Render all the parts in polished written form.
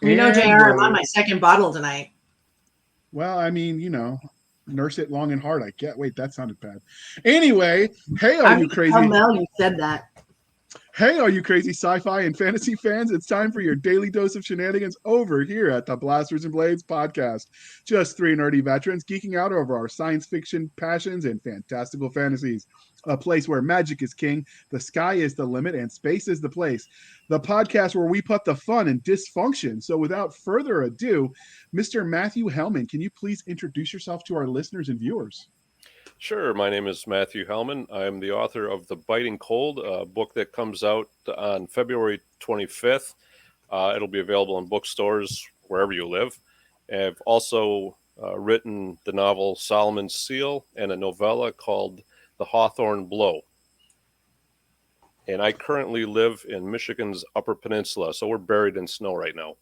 You know, And JR, I'm on my second bottle tonight. well, I mean, nurse it long and hard. I get. Wait, that sounded bad. Anyway, hey, all I you can tell crazy Mel you said that. Hey, all you crazy sci-fi and fantasy fans, it's time for your daily dose of shenanigans over here at the Blasters and Blades podcast. Just three nerdy veterans geeking out over our science fiction passions and fantastical fantasies. A place where magic is king, the sky is the limit, and space is the place. The podcast where we put the fun in dysfunction. So without further ado, Mr. Matthew Hellman, can you please introduce yourself to our listeners and viewers? Sure. My name is Matthew Hellman. I am the author of The Biting Cold, a book that comes out on February 25th. It'll be available in bookstores wherever you live. I've also written the novel Solomon's Seal and a novella called The Hawthorne Blow. And I currently live in Michigan's Upper Peninsula, so we're buried in snow right now.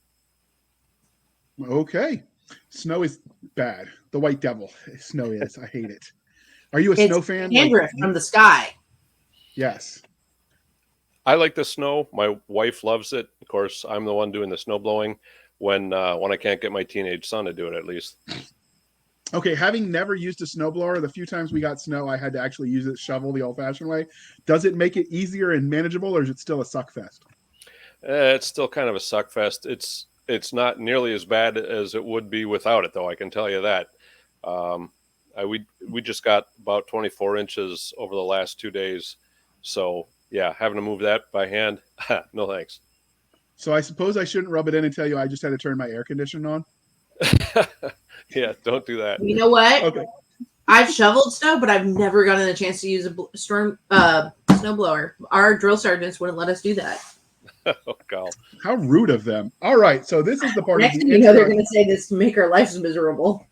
Okay. Snow is bad. The white devil. Snow is. I hate it. Are you a It's snow fan? Handrift from the sky. Yes. I like the snow. My wife loves it. Of course, I'm the one doing the snow blowing when I can't get my teenage son to do it, at least. Okay, having never used a snowblower, the few times we got snow, I had to actually use it shovel the old-fashioned way. Does it make it easier and manageable, or is it still a suck fest? It's still kind of a suck fest. It's not nearly as bad as it would be without it, though. I can tell you that. We just got about 24 inches over the last 2 days, so yeah, having to move that by hand, no thanks. So I suppose I shouldn't rub it in and tell you I just had to turn my air conditioning on. Yeah, don't do that. You know what? Okay. I've shoveled snow, but I've never gotten a chance to use a snowblower. Our drill sergeants wouldn't let us do that. Oh, God. How rude of them. All right, so this is the part Next of thing the you know, they're intro. going to say this to make our lives miserable.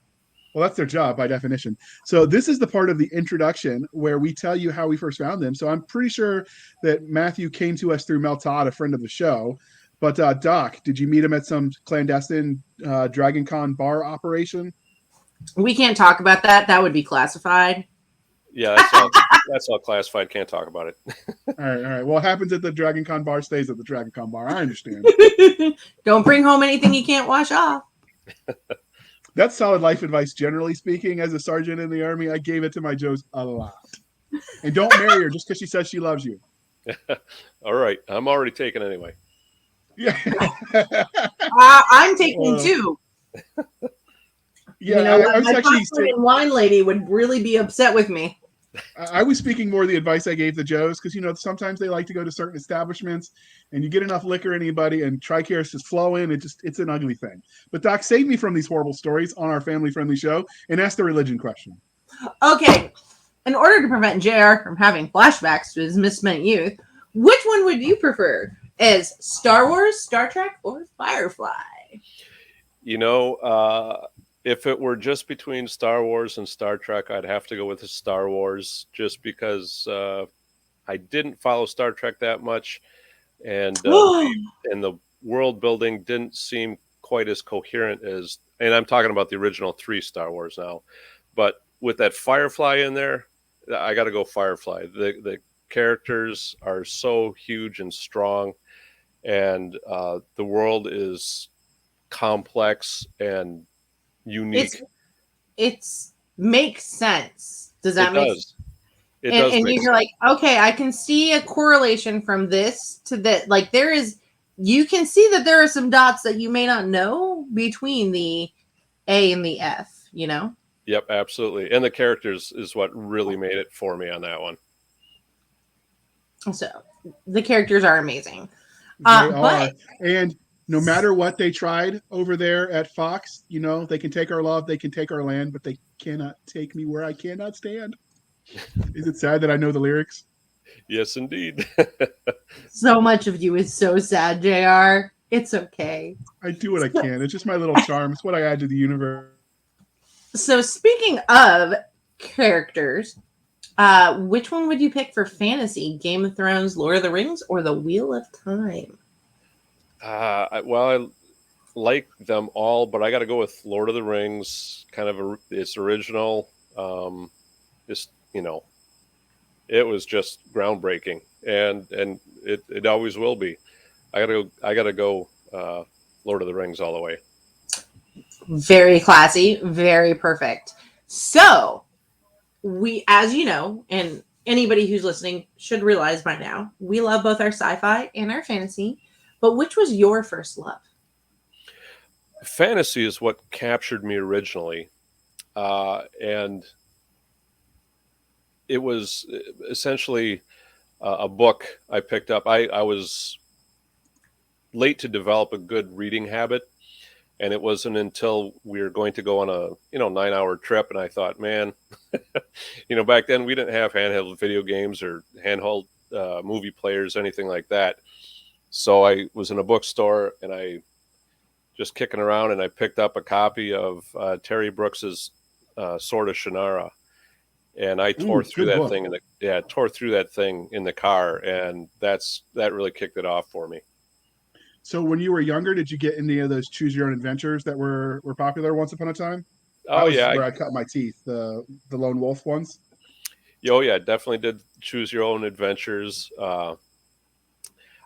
Well, that's their job by definition. So this is the part of the introduction where we tell you how we first found them. So I'm pretty sure that Matthew came to us through Mel Todd, a friend of the show. But Doc, did you meet him at some clandestine Dragon Con bar operation? We can't talk about that. That would be classified. Yeah, that's all classified. Can't talk about it. All right. Well, what happens at the Dragon Con bar stays at the Dragon Con bar. I understand. Don't bring home anything you can't wash off. That's solid life advice, generally speaking. As a sergeant in the Army, I gave it to my Joes a lot. And don't marry her just because she says she loves you. All right, I'm already taken anyway. Yeah. I'm taking two. Yeah, you know, I was my actually popcorn and wine lady would really be upset with me. I was speaking more of the advice I gave the Joes because sometimes they like to go to certain establishments and you get enough liquor in anybody and tricaris is flowing. It's an ugly thing. But Doc, save me from these horrible stories on our family friendly show and ask the religion question. Okay, in order to prevent JR from having flashbacks to his misspent youth, which one would you prefer? As Star Wars, Star Trek, or Firefly? If it were just between Star Wars and Star Trek, I'd have to go with the Star Wars just because I didn't follow Star Trek that much, and the world building didn't seem quite as coherent as. And I'm talking about the original 3 Star Wars now, but with that Firefly in there, I got to go Firefly. The characters are so huge and strong, and the world is complex and unique. It's makes sense. Does that make sense? It does. And you're like, okay, I can see a correlation from this to that. Like you can see that there are some dots that you may not know between the A and the F, Yep, absolutely. And the characters is what really made it for me on that one. So the characters are amazing. They are. And no matter what they tried over there at Fox, they can take our love, they can take our land, but they cannot take me where I cannot stand. Is it sad that I know the lyrics? Yes, indeed. So much of you is so sad, JR. It's okay. I do what I can. It's just my little charm. It's what I add to the universe. So speaking of characters, which one would you pick for fantasy? Game of Thrones, Lord of the Rings, or The Wheel of Time? I like them all, but I got to go with Lord of the Rings. Kind of its original. It was just groundbreaking, and it always will be. I gotta go Lord of the Rings all the way. Very classy, very perfect. So, we, as you know, and anybody who's listening should realize by now, we love both our sci-fi and our fantasy. But which was your first love? Fantasy is what captured me originally, and it was essentially a book I picked up. I was late to develop a good reading habit, and it wasn't until we were going to go on a 9-hour trip, and I thought, man, back then we didn't have handheld video games or handheld movie players, anything like that. So I was in a bookstore and I just kicking around, and I picked up a copy of Terry Brooks's Sword of Shannara, and I tore through that thing tore through that thing in the car, and that really kicked it off for me. So when you were younger, did you get any of those choose your own adventures that were popular once upon a time? Oh yeah, where I cut my teeth, the lone wolf ones. Oh yeah, definitely did choose your own adventures.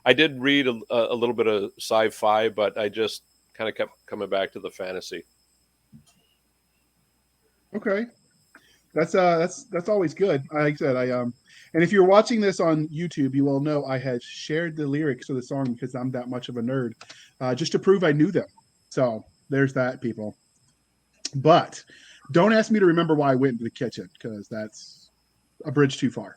I did read a little bit of sci-fi, but I just kind of kept coming back to the fantasy. Okay, that's always good. Like I said, and if you're watching this on YouTube, you will know I had shared the lyrics of the song because I'm that much of a nerd, just to prove I knew them. So there's that, people. But don't ask me to remember why I went into the kitchen, because that's a bridge too far.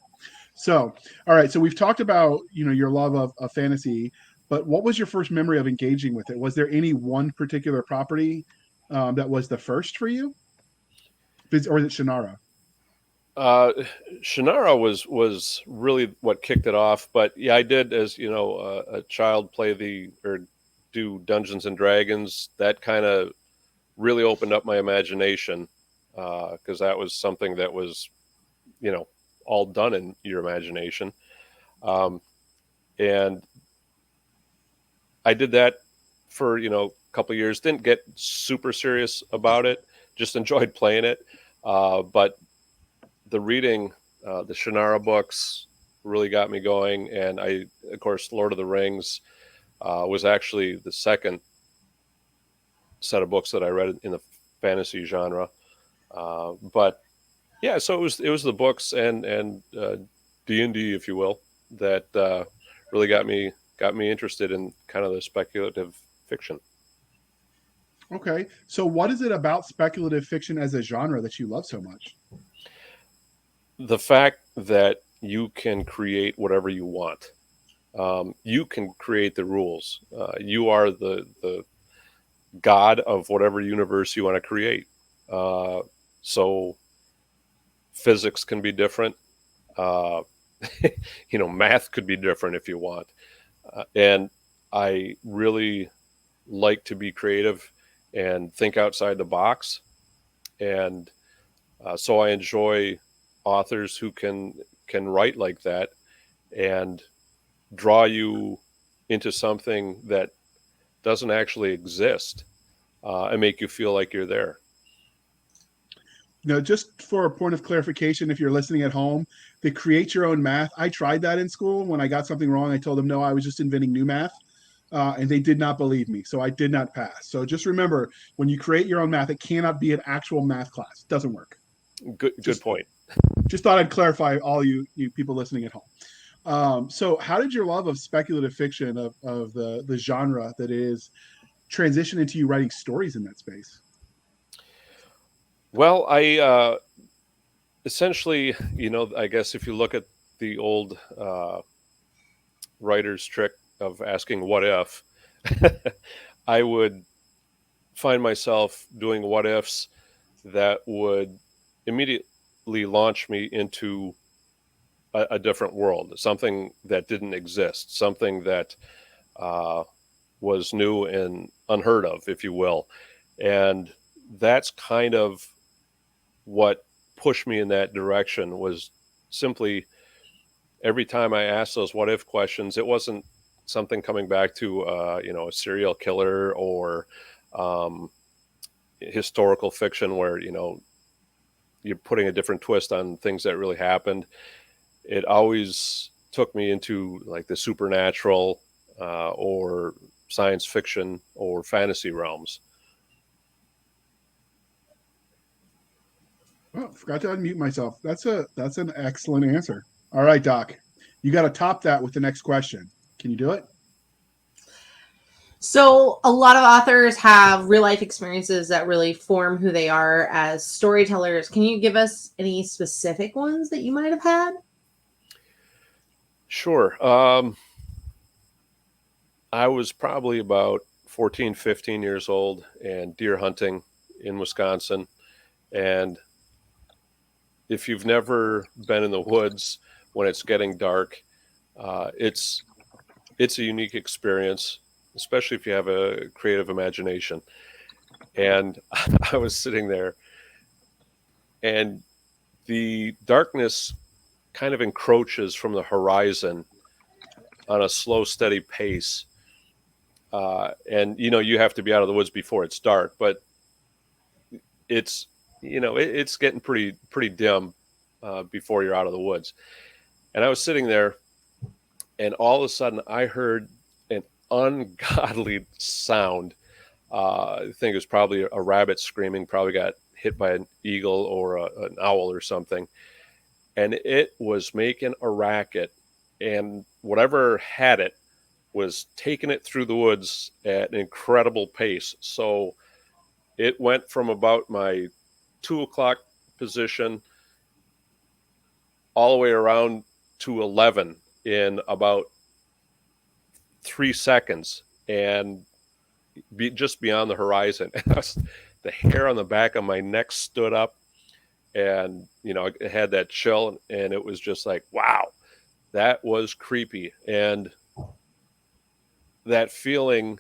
So, all right. So we've talked about, your love of fantasy, but what was your first memory of engaging with it? Was there any one particular property that was the first for you? Or is it Shannara? Shannara was really what kicked it off. But yeah, I did, as a child, play do Dungeons and Dragons. That kind of really opened up my imagination, because that was something that was, all done in your imagination. And I did that for, a couple of years, didn't get super serious about it, just enjoyed playing it. But the reading, the Shannara books really got me going. And of course, Lord of the Rings was actually the second set of books that I read in the fantasy genre. But yeah, so it was the books and D&D, if you will, that really got me interested in kind of the speculative fiction. Okay, so what is it about speculative fiction as a genre that you love so much? The fact that you can create whatever you want. You can create the rules. You are the god of whatever universe you want to create. So physics can be different. Math could be different if you want. And I really like to be creative and think outside the box. And so I enjoy authors who can write like that and draw you into something that doesn't actually exist, and make you feel like you're there. Just for a point of clarification, if you're listening at home, the create your own math, I tried that in school. When I got something wrong, I told them, no, I was just inventing new math. And they did not believe me. So I did not pass. So just remember, when you create your own math, it cannot be an actual math class. It doesn't work. Good point. Just thought I'd clarify all you people listening at home. So how did your love of speculative fiction, of the genre that is, transition into you writing stories in that space? Well, I essentially, I guess if you look at the old writer's trick of asking what if, I would find myself doing what ifs that would immediately launch me into a different world, something that didn't exist, something that was new and unheard of, if you will. And that's kind of what pushed me in that direction, was simply every time I asked those what if questions, it wasn't something coming back to a serial killer or historical fiction where you're putting a different twist on things that really happened. It always took me into like the supernatural, or science fiction or fantasy realms. Oh, forgot to unmute myself. That's an excellent answer. All right, Doc, you got to top that with the next question. Can you do it? So a lot of authors have real life experiences that really form who they are as storytellers. Can you give us any specific ones that you might have had? Sure. I was probably about 14, 15 years old and deer hunting in Wisconsin. And if you've never been in the woods when it's getting dark, it's a unique experience, especially if you have a creative imagination. And I was sitting there, and the darkness kind of encroaches from the horizon on a slow, steady pace. And you have to be out of the woods before it's dark, but it's it's getting pretty dim before you're out of the woods. And I was sitting there, and all of a sudden I heard an ungodly sound. I think it was probably a rabbit screaming, probably got hit by an eagle or an owl or something. And it was making a racket, and whatever had it was taking it through the woods at an incredible pace. So it went from about my 2 o'clock position all the way around to 11 in about 3 seconds, and just beyond the horizon. The hair on the back of my neck stood up, and I had that chill, and it was just like, wow, that was creepy. And that feeling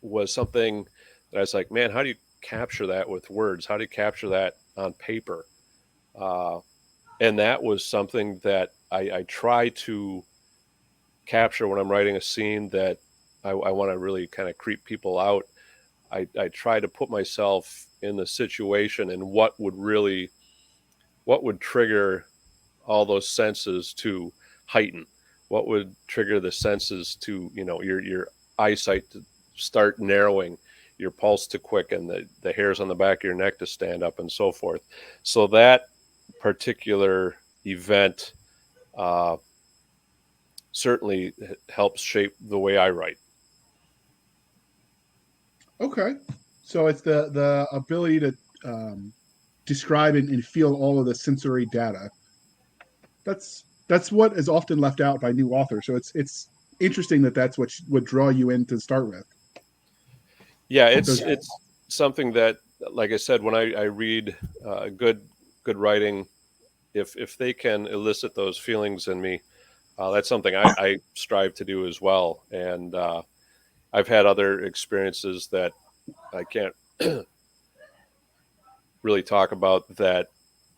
was something that I was like, man, how do you capture that with words? How do you capture that on paper? And that was something that I try to capture when I'm writing a scene that I want to really kind of creep people out. I try to put myself in the situation and what would trigger all those senses to heighten. What would trigger the senses to, your eyesight to start narrowing, your pulse to quicken, the hairs on the back of your neck to stand up, and so forth. So that particular event certainly helps shape the way I write. Okay. So it's the ability to describe and feel all of the sensory data. That's what is often left out by new authors. So it's interesting that's what would draw you in to start with. Yeah, it's something that, like I said, when I read good writing, if they can elicit those feelings in me, that's something I strive to do as well. And I've had other experiences that I can't really talk about that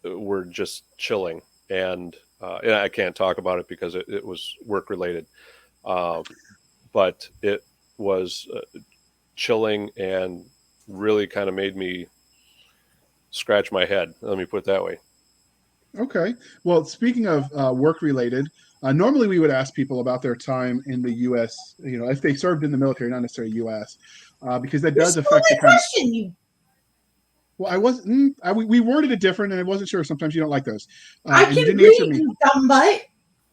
were just chilling. And I can't talk about it because it was work related. But it was chilling and really kind of made me scratch my head. Let me put it that way. Okay. Well, speaking of work related, normally we would ask people about their time in the U.S., if they served in the military, not necessarily U.S., because that does affect the kind question. Well, I wasn't. We worded it different, and I wasn't sure. Sometimes you don't like those. I and you can didn't answer read, me. you dumb butt.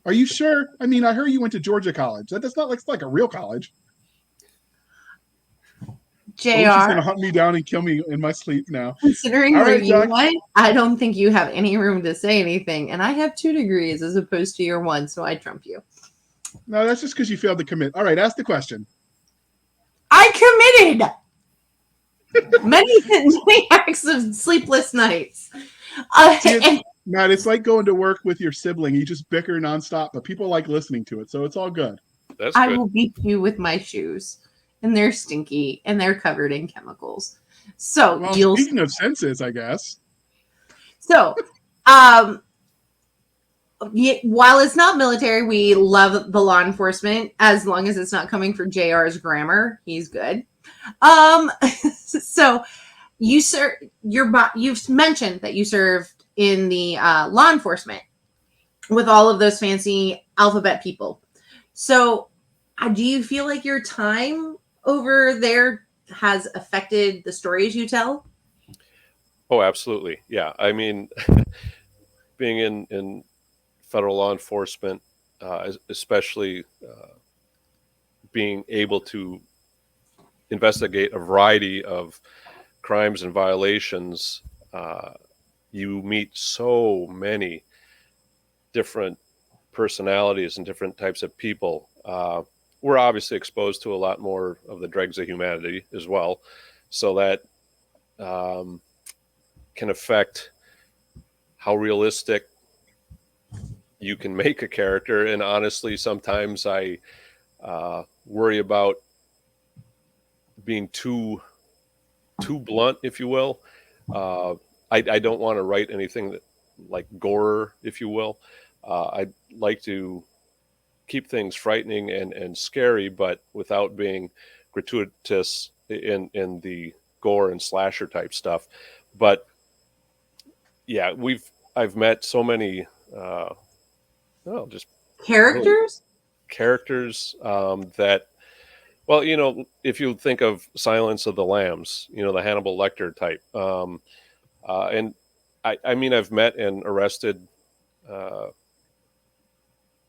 Are you sure? I mean, I heard you went to Georgia College. That's not like, it's like a real college. JR. Oh, she's gonna hunt me down and kill me in my sleep now. Considering All where right, you Doc. went, I don't think you have any room to say anything. And I have 2 degrees as opposed to your 1, so I trump you. No, that's just because you failed to commit. All right, ask the question. I committed many acts of sleepless nights. Matt, it's like going to work with your sibling. You just bicker nonstop, but people like listening to it, so it's all good. That's good. I will beat you with my shoes, and they're stinky, and they're covered in chemicals. So, well, speaking of senses, I guess. So, while it's not military, we love the law enforcement as long as it's not coming for JR's grammar. He's good. So you've mentioned that you served in the law enforcement with all of those fancy alphabet people. So do you feel like your time over there has affected the stories you tell? Oh, absolutely. Yeah. I mean, being in federal law enforcement, especially being able to investigate a variety of crimes and violations, you meet so many different personalities and different types of people. We're obviously exposed to a lot more of the dregs of humanity as well, so that can affect how realistic you can make a character. And honestly, sometimes I worry about being too blunt, if you will. I don't want to write anything that like gore, if you will. I'd like to keep things frightening and scary, but without being gratuitous in the gore and slasher type stuff. But yeah, I've met so many just really Characters? characters that, well, if you think of Silence of the Lambs, the Hannibal Lecter type, and I mean, I've met and arrested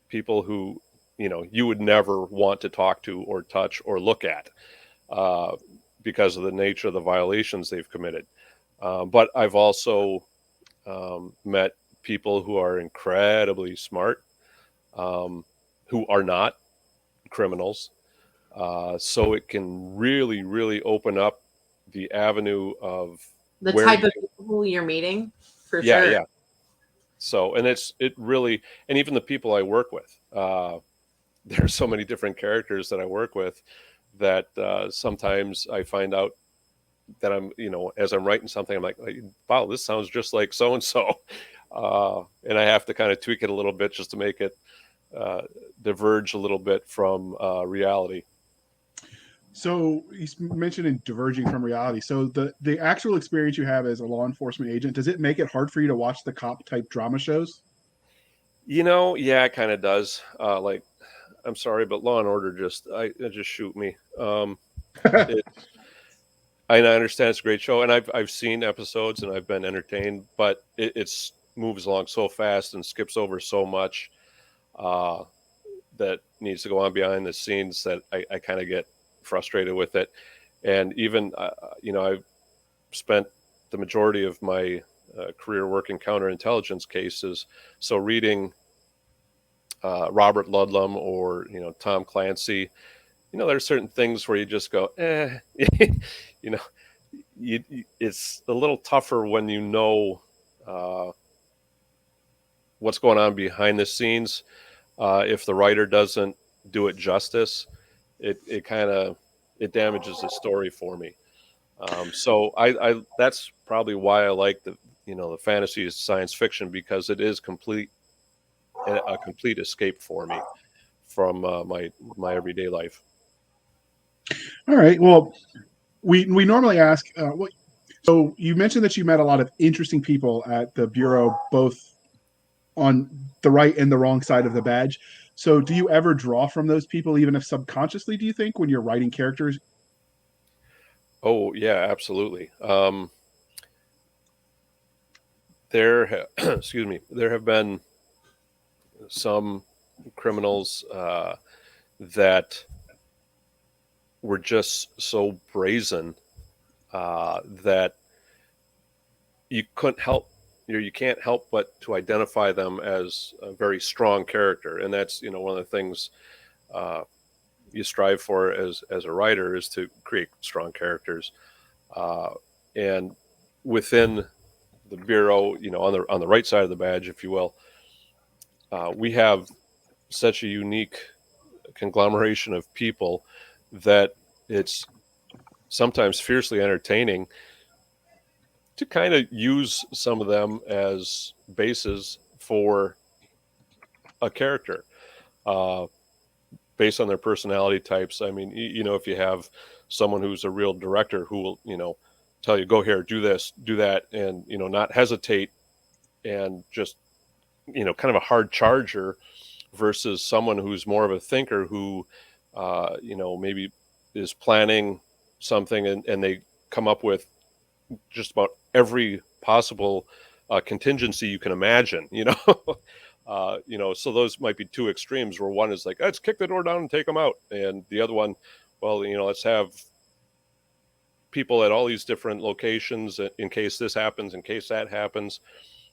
people who you would never want to talk to or touch or look at because of the nature of the violations they've committed. But I've also met people who are incredibly smart, who are not criminals. So it can really, really open up the avenue of The where type you of can, people you're meeting, for yeah, sure. yeah. So, and it really, and even the people I work with, there's so many different characters that I work with that sometimes I find out that I'm, as I'm writing something, I'm like, wow, this sounds just like so and so, and I have to kind of tweak it a little bit just to make it diverge a little bit from reality. So you mentioned in diverging from reality. So the actual experience you have as a law enforcement agent, does it make it hard for you to watch the cop type drama shows? Yeah, it kind of does. Like, I'm sorry, but Law and Order it just shoot me. It, I understand it's a great show, and I've seen episodes and I've been entertained, but it's moves along so fast and skips over so much uh, that needs to go on behind the scenes that I kind of get frustrated with it. And even I've spent the majority of my career working counterintelligence cases, so reading Robert Ludlum or Tom Clancy, there's certain things where you just go, you know, it's a little tougher when uh, what's going on behind the scenes. If the writer doesn't do it justice, it kind of it damages the story for me. So I that's probably why I like the fantasy science fiction, because it is a complete escape for me from my everyday life. All right. Well, we normally ask what. So you mentioned that you met a lot of interesting people at the bureau, both on the right and the wrong side of the badge. So do you ever draw from those people, even if subconsciously? Do you think when you're writing characters? Oh yeah, absolutely. Excuse me, there have been some criminals that were just so brazen that you couldn't help you can't help but to identify them as a very strong character. And that's one of the things uh, you strive for as a writer, is to create strong characters. And within the bureau, on the right side of the badge, if you will, we have such a unique conglomeration of people that it's sometimes fiercely entertaining to kind of use some of them as bases for a character, uh, based on their personality types. I mean, if you have someone who's a real director who will, tell you, go here, do this, do that, and, not hesitate, and just, kind of a hard charger, versus someone who's more of a thinker who, maybe is planning something, and they come up with just about every possible contingency you can imagine, so those might be two extremes where one is like, let's kick the door down and take them out. And the other one, well, let's have people at all these different locations in case this happens, in case that happens.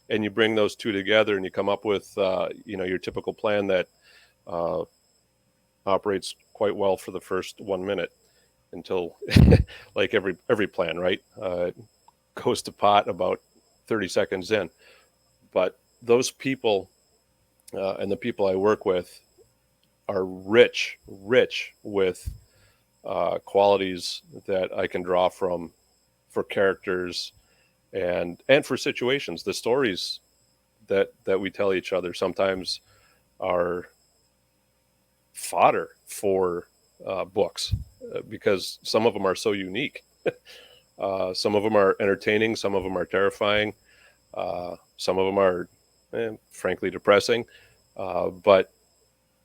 And you bring those two together and you come up with, your typical plan that operates quite well for the first 1 minute until like every plan, right? Goes to pot about 30 seconds in. But those people and the people I work with are rich with qualities that I can draw from for characters and for situations. The stories that we tell each other sometimes are fodder for books because some of them are so unique. Some of them are entertaining, some of them are terrifying, some of them are frankly depressing, but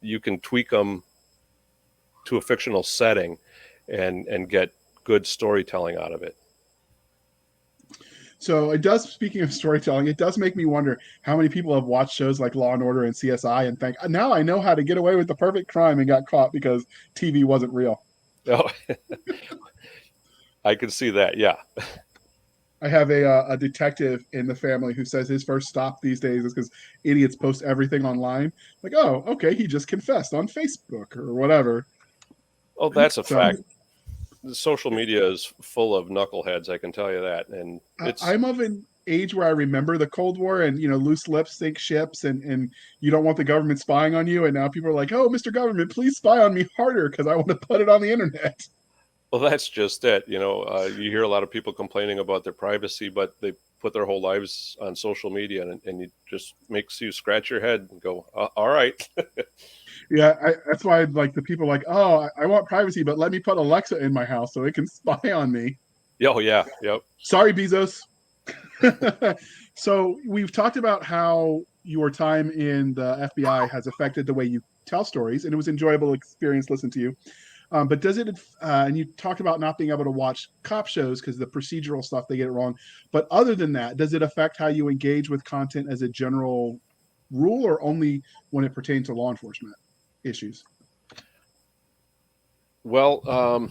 you can tweak them to a fictional setting and get good storytelling out of it. So speaking of storytelling, it does make me wonder how many people have watched shows like Law and Order and CSI and think, now I know how to get away with the perfect crime and got caught because TV wasn't real. Oh, I can see that. Yeah. I have a detective in the family who says his first stop these days is because idiots post everything online. Like, oh, okay, he just confessed on Facebook or whatever. Oh, that's a fact. The social media is full of knuckleheads, I can tell you that. And I'm of an age where I remember the Cold War and, loose lips sink ships and you don't want the government spying on you. And now people are like, oh, Mr. Government, please spy on me harder because I want to put it on the internet. Well, that's just it. You hear a lot of people complaining about their privacy, but they put their whole lives on social media, and it just makes you scratch your head and go, all right. Yeah, that's why like the people like, oh, I want privacy, but let me put Alexa in my house so it can spy on me. Oh, yeah. Yep. Sorry, Bezos. So we've talked about how your time in the FBI has affected the way you tell stories, and it was an enjoyable experience listening to you. But does it, and you talked about not being able to watch cop shows because the procedural stuff, they get it wrong. But other than that, does it affect how you engage with content as a general rule or only when it pertains to law enforcement issues? Well,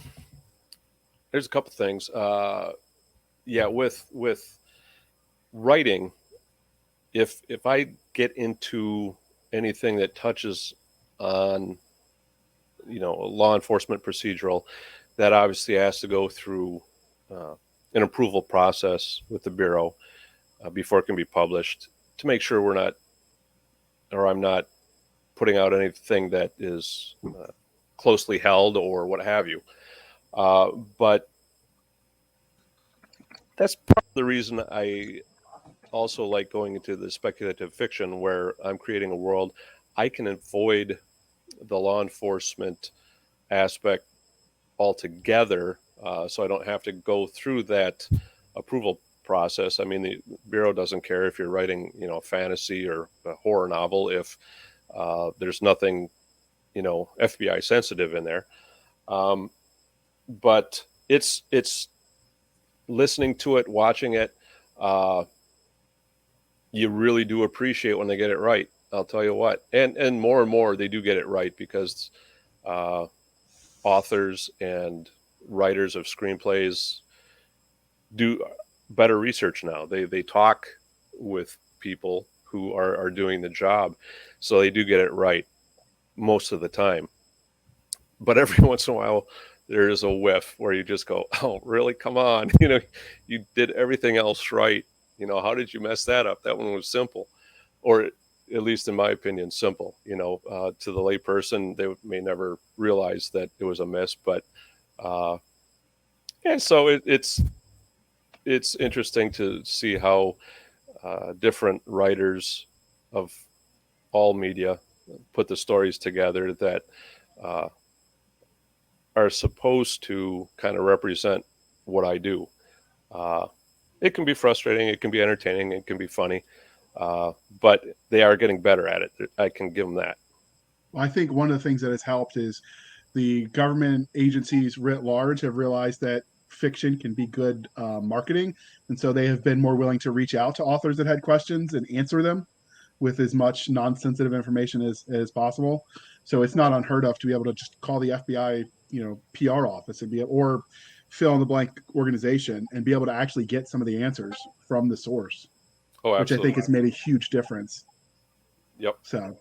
there's a couple things. With writing, if I get into anything that touches on a law enforcement procedural, that obviously has to go through an approval process with the Bureau before it can be published to make sure I'm not putting out anything that is closely held or what have you. But that's part of the reason I also like going into the speculative fiction where I'm creating a world. I can avoid the law enforcement aspect altogether, so I don't have to go through that approval process. I mean, the Bureau doesn't care if you're writing, a fantasy or a horror novel if there's nothing, FBI sensitive in there. But it's listening to it, watching it. You really do appreciate when they get it right. I'll tell you what, and more they do get it right because authors and writers of screenplays do better research now. They talk with people who are doing the job, so they do get it right most of the time. But every once in a while, there is a whiff where you just go, "Oh, really? Come on! You did everything else right. How did you mess that up? That one was simple," or at least in my opinion, simple. To the layperson, they may never realize that it was a miss. But so it's interesting to see how different writers of all media put the stories together that are supposed to kind of represent what I do. It can be frustrating, it can be entertaining, it can be funny. But they are getting better at it. I can give them that. Well, I think one of the things that has helped is the government agencies writ large have realized that fiction can be good marketing, and so they have been more willing to reach out to authors that had questions and answer them with as much non-sensitive information as possible. So it's not unheard of to be able to just call the FBI, PR office and or fill in the blank organization and be able to actually get some of the answers from the source, Oh, which I think absolutely. has made a huge difference. Yep. So,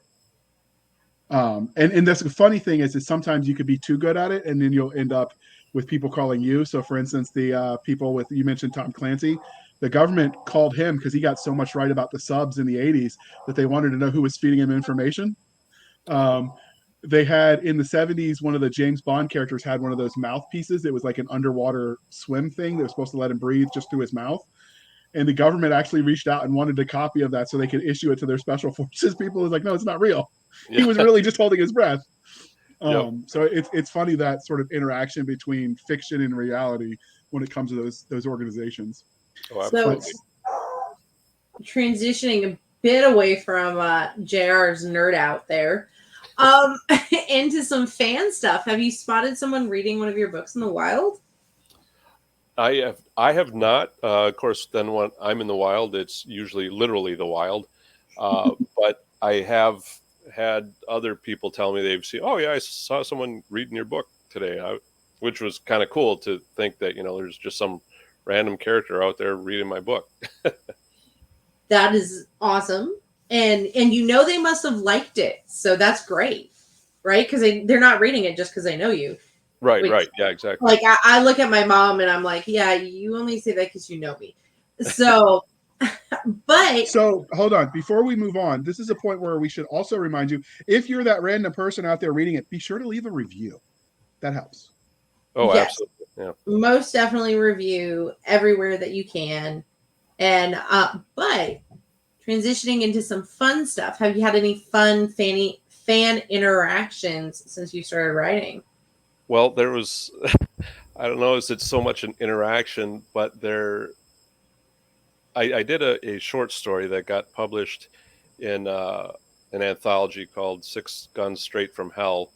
and that's the funny thing is sometimes you could be too good at it, and then you'll end up with people calling you. So, for instance, the people with you mentioned Tom Clancy, the government called him because he got so much right about the subs in the '80s that they wanted to know who was feeding him information. They had in the '70s one of the James Bond characters had one of those mouthpieces. It was like an underwater swim thing that was supposed to let him breathe just through his mouth. And the government actually reached out and wanted a copy of that so they could issue it to their special forces people. It was like, no, it's not real. Yeah. He was really just holding his breath. Yep. So it's funny that sort of interaction between fiction and reality when it comes to those organizations. Oh, So absolutely. transitioning a bit away from JR's nerd out there, into some fan stuff. Have you spotted someone reading one of your books in the wild? I have not. Of course, then when I'm in the wild, it's usually literally the wild. But I have had other people tell me they've seen. Oh yeah, I saw someone reading your book today, which was kind of cool to think that there's just some random character out there reading my book. That is awesome, and they must have liked it, so that's great, right? Because they're not reading it just because they know you. Right, Which, right, yeah, exactly. Like I look at my mom and I'm like, yeah, you only say that because you know me. So, but So hold on, before we move on, this is a point where we should also remind you, if you're that random person out there reading it, be sure to leave a review. That helps. Oh, yes, absolutely, yeah. Most definitely review everywhere that you can. And but transitioning into some fun stuff, have you had any fun fan interactions since you started writing? Well, there was, I don't know, is it so much an interaction, but I did a short story that got published in an anthology called Six Guns Straight from Hell,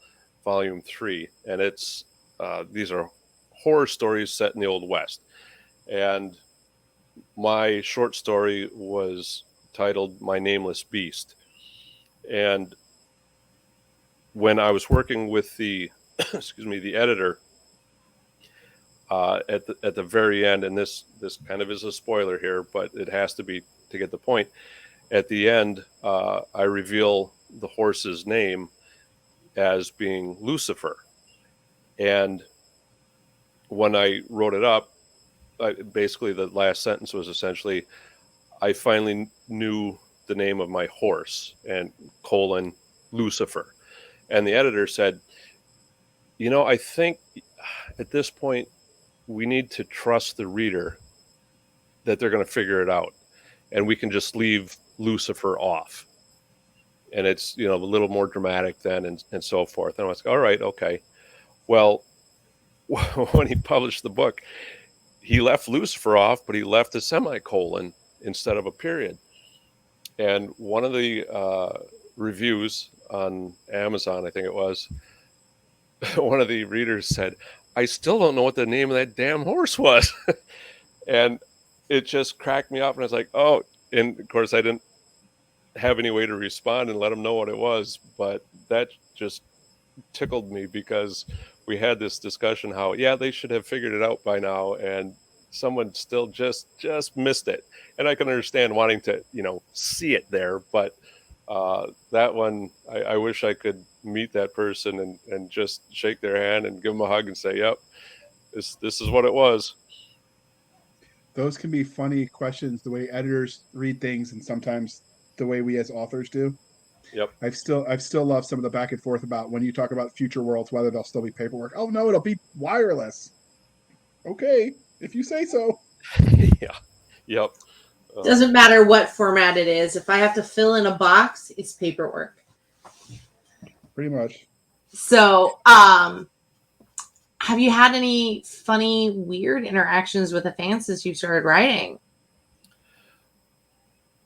Volume 3. And these are horror stories set in the Old West. And my short story was titled My Nameless Beast. And when I was working with the the editor, at the very end, and this kind of is a spoiler here, but it has to be to get the point. At the end, I reveal the horse's name as being Lucifer, and when I wrote it up, basically the last sentence was essentially, I finally knew the name of my horse, and Lucifer, and the editor said, I think at this point we need to trust the reader that they're going to figure it out, and we can just leave Lucifer off, and it's a little more dramatic then, and so forth. And I was like, all right, okay. Well, when he published the book, he left Lucifer off, but he left a semicolon instead of a period. And one of the reviews on Amazon, I think it was, one of the readers said, I still don't know what the name of that damn horse was. And it just cracked me up. And I was like, oh, and of course I didn't have any way to respond and let him know what it was. But that just tickled me, because we had this discussion how, yeah, they should have figured it out by now. And someone still just missed it. And I can understand wanting to, see it there. But that one, I wish I could meet that person and just shake their hand and give them a hug and say, yep, this is what it was. Those can be funny questions, the way editors read things, and sometimes the way we as authors do. Yep. I've still loved some of the back and forth about when you talk about future worlds, whether they'll still be paperwork. Oh no, it'll be wireless. Okay, if you say so. Yeah. Yep. Doesn't matter what format it is. If I have to fill in a box, it's paperwork. Pretty much. So, have you had any funny, weird interactions with a fan since you started writing?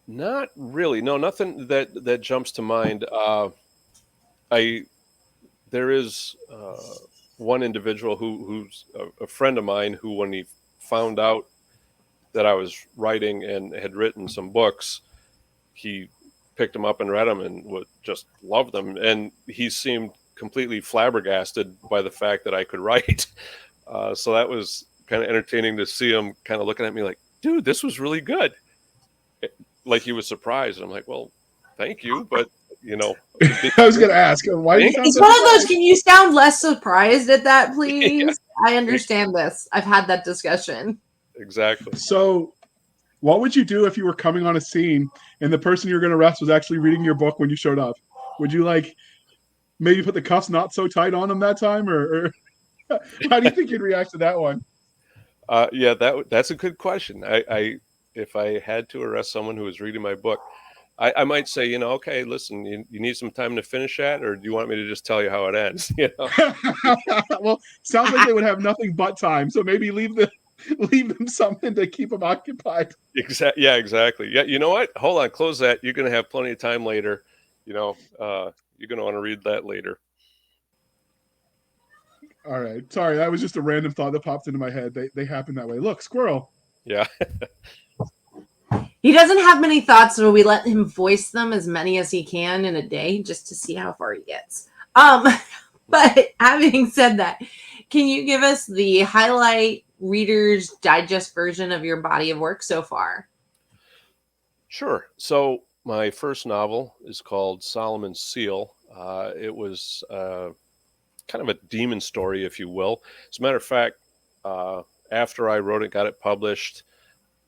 Not really. No, nothing that jumps to mind. there is one individual who's a friend of mine who, when he found out that I was writing and had written some books, he picked them up and read them and would just love them. And he seemed completely flabbergasted by the fact that I could write. So that was kind of entertaining to see him kind of looking at me like, dude, this was really good. Like he was surprised. And I'm like, well, thank you. But, you know, I was going to ask, why do you sound It's so one of surprised? those, can you sound less surprised at that, please? Yeah. I understand this. I've had that discussion. Exactly. So what would you do if you were coming on a scene and the person you're going to arrest was actually reading your book when you showed up? Would you like maybe put the cuffs not so tight on them that time, or how do you think you'd react to that one? Yeah, that's a good question. I if I had to arrest someone who was reading my book, I might say, you know, okay, listen, you need some time to finish that, or do you want me to just tell you how it ends? You know? Well, sounds like they would have nothing but time, so maybe leave them something to keep them occupied. Yeah, exactly. Yeah, you know what? Hold on, close that. You're going to have plenty of time later. You know, you're going to want to read that later. All right, sorry, that was just a random thought that popped into my head. They happen that way. Look, squirrel. Yeah. He doesn't have many thoughts, so we let him voice them as many as he can in a day just to see how far he gets. But having said that, can you give us the highlight Reader's Digest version of your body of work so far? Sure. So my first novel is called Solomon's Seal. It was kind of a demon story, if you will. As a matter of fact, after I wrote it, got it published,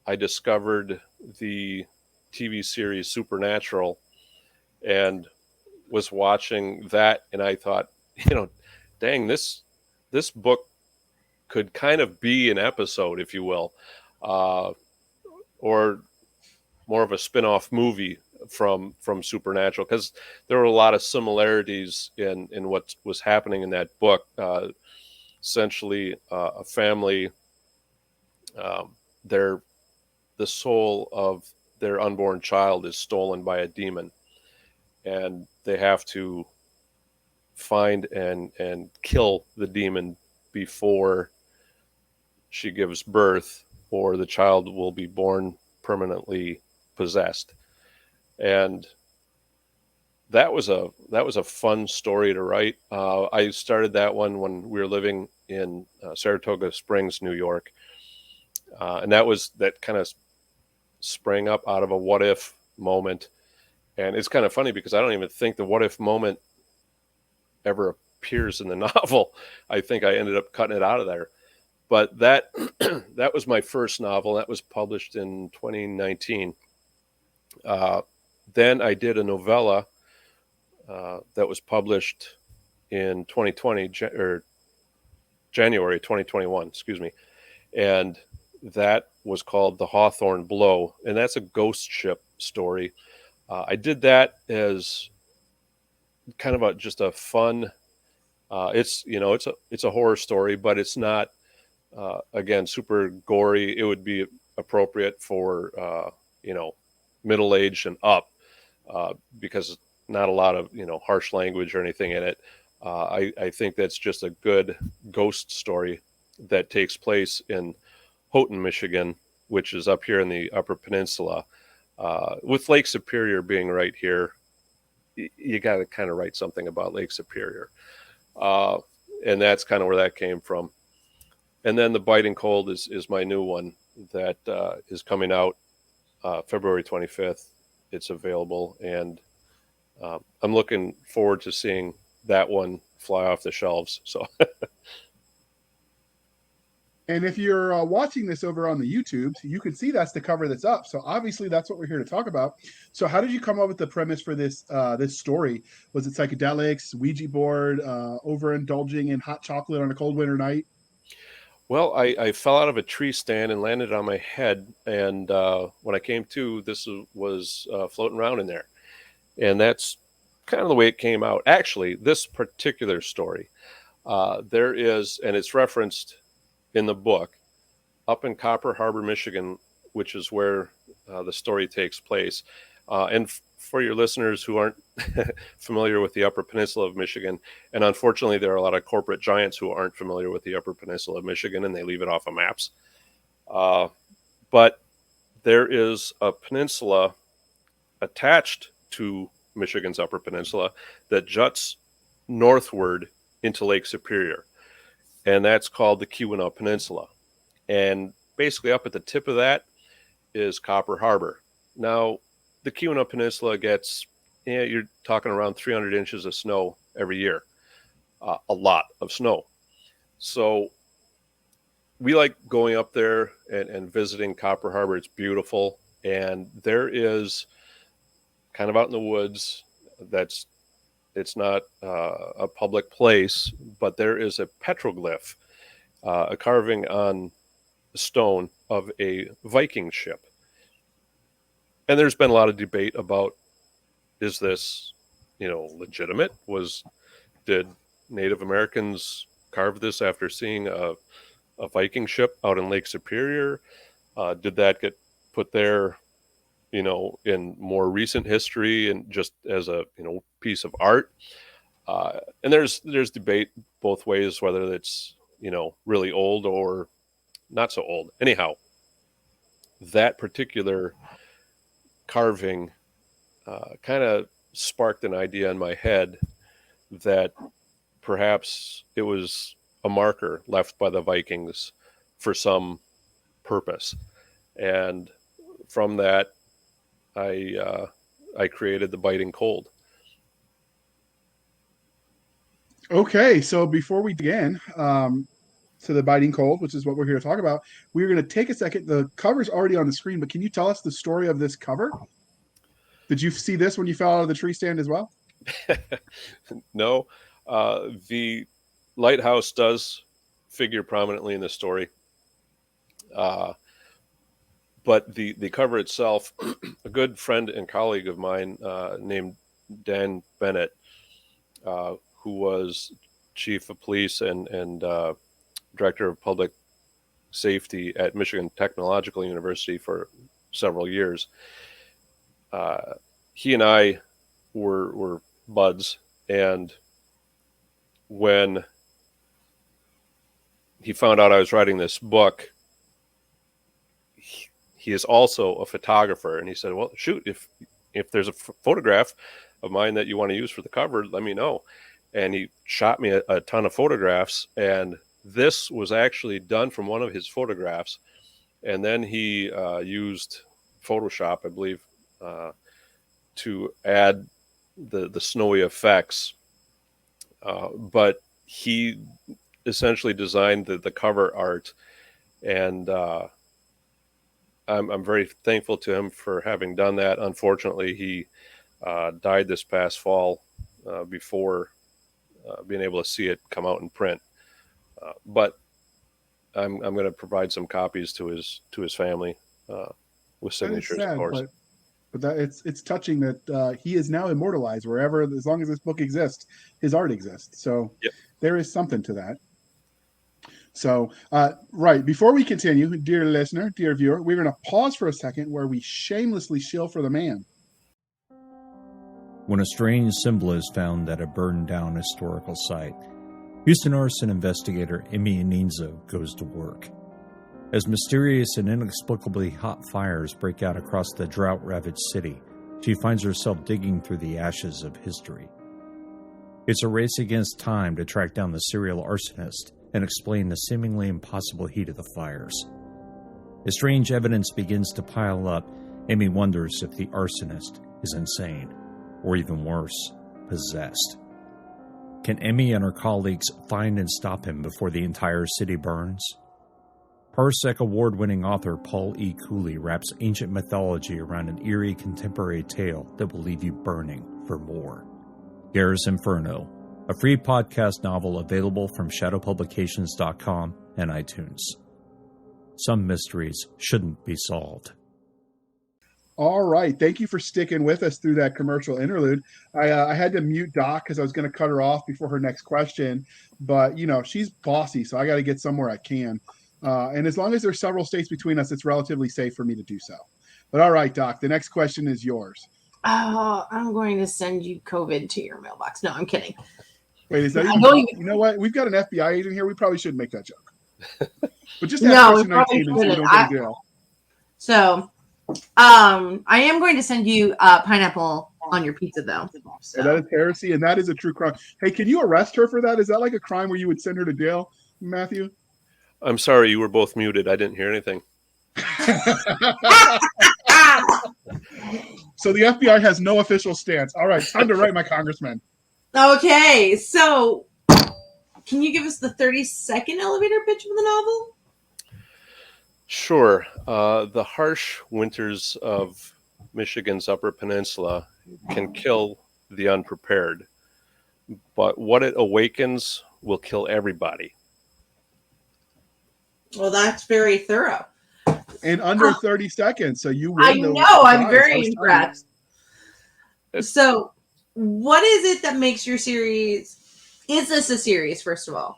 I discovered the TV series Supernatural and was watching that, and I thought, you know, dang, this book could kind of be an episode, if you will, or more of a spin-off movie from Supernatural, because there were a lot of similarities in what was happening in that book. Essentially, a family, the soul of their unborn child is stolen by a demon, and they have to find and kill the demon before she gives birth, or the child will be born permanently possessed. And that was a fun story to write. I started that one when we were living in Saratoga Springs, New York, and that kind of sprang up out of a what if moment. And it's kind of funny because I don't even think the what if moment ever appears in the novel. I think I ended up cutting it out of there. But that that was my first novel. That was published in 2019. Then I did a novella that was published in 2020 or January 2021, excuse me. And that was called The Hawthorne Blow. And that's a ghost ship story. I did that as kind of just a fun, it's a horror story, but it's not, again, super gory. It would be appropriate for, middle-aged and up, because not a lot of, harsh language or anything in it. I think that's just a good ghost story that takes place in Houghton, Michigan, which is up here in the Upper Peninsula. With Lake Superior being right here, you got to kind of write something about Lake Superior. And that's kind of where that came from. And then The Biting Cold is my new one that is coming out February 25th. It's available, and I'm looking forward to seeing that one fly off the shelves. So, and if you're watching this over on the YouTube, you can see that's the cover that's up. So obviously that's what we're here to talk about. So how did you come up with the premise for this story? Was it psychedelics, Ouija board, overindulging in hot chocolate on a cold winter night? well, I fell out of a tree stand and landed on my head, and when I came to, this was floating around in there, and that's kind of the way it came out. Actually, this particular story, there is, and it's referenced in the book, up in Copper Harbor, Michigan, which is where the story takes place. And for your listeners who aren't familiar with the Upper Peninsula of Michigan, and unfortunately there are a lot of corporate giants who aren't familiar with the Upper Peninsula of Michigan, and they leave it off of maps. But there is a peninsula attached to Michigan's Upper Peninsula that juts northward into Lake Superior, and that's called the Keweenaw Peninsula. And basically up at the tip of that is Copper Harbor. Now, the Keweenaw Peninsula gets, you're talking around 300 inches of snow every year, a lot of snow. So we like going up there and visiting Copper Harbor. It's beautiful. And there is kind of out in the woods, it's not a public place, but there is a petroglyph, a carving on stone of a Viking ship. And there's been a lot of debate about, is this, legitimate? Did Native Americans carve this after seeing a Viking ship out in Lake Superior? Did that get put there, in more recent history and just as a, piece of art? And there's debate both ways, whether it's, really old or not so old. Anyhow, that particular carving kind of sparked an idea in my head that perhaps it was a marker left by the Vikings for some purpose. And from that, I created the Biting Cold. Okay, so before we begin to the Biting Cold, which is what we're here to talk about, we're going to take a second. The cover's already on the screen, but can you tell us the story of this cover? Did you see this when you fell out of the tree stand as well? No. The lighthouse does figure prominently in the story. But the cover itself, a good friend and colleague of mine named Dan Bennett, who was chief of police and director of public safety at Michigan Technological University for several years. He and I were buds, and when he found out I was writing this book, he is also a photographer, and he said, well, shoot, if there's a photograph of mine that you want to use for the cover, let me know. And he shot me a ton of photographs, and this was actually done from one of his photographs. And then he used Photoshop, I believe, to add the snowy effects. But he essentially designed the cover art, and I'm very thankful to him for having done that. Unfortunately, he died this past fall before being able to see it come out in print. But I'm going to provide some copies to his family with signatures, sad, of course. But that it's touching that he is now immortalized wherever, as long as this book exists, his art exists. So yep. There is something to that. So, right, before we continue, dear listener, dear viewer, we're going to pause for a second where we shamelessly shill for the man. When a strange symbol is found at a burned-down historical site, Houston arson investigator Emmy Aninzo goes to work. As mysterious and inexplicably hot fires break out across the drought-ravaged city, she finds herself digging through the ashes of history. It's a race against time to track down the serial arsonist and explain the seemingly impossible heat of the fires. As strange evidence begins to pile up, Emmy wonders if the arsonist is insane, or even worse, possessed. Can Emmy and her colleagues find and stop him before the entire city burns? Parsec Award-winning author Paul E. Cooley wraps ancient mythology around an eerie contemporary tale that will leave you burning for more. Garrett's Inferno, a free podcast novel available from shadowpublications.com and iTunes. Some mysteries shouldn't be solved. All right. Thank you for sticking with us through that commercial interlude. I had to mute Doc because I was going to cut her off before her next question. But, she's bossy, so I got to get somewhere I can. And as long as there's several states between us, it's relatively safe for me to do so. But all right, Doc, the next question is yours. Oh, I'm going to send you COVID to your mailbox. No, I'm kidding. Wait, is that I even? know You know what? We've got an FBI agent here. We probably shouldn't make that joke. But just ask No, we question probably 19 and so we shouldn't. don't get a deal. So, I am going to send you pineapple on your pizza, though. So. And that is heresy, and that is a true crime. Hey, can you arrest her for that? Is that like a crime where you would send her to jail, Matthew? I'm sorry, you were both muted. I didn't hear anything. So the FBI has no official stance. All right, time to write my congressman. Okay, so can you give us the 30-second elevator pitch of the novel? Sure. The harsh winters of Michigan's Upper Peninsula can kill the unprepared, but what it awakens will kill everybody. Well, that's very thorough. In under 30 seconds, so you win. I know, I'm very impressed. So, what is it that makes your series? Is this a series, first of all?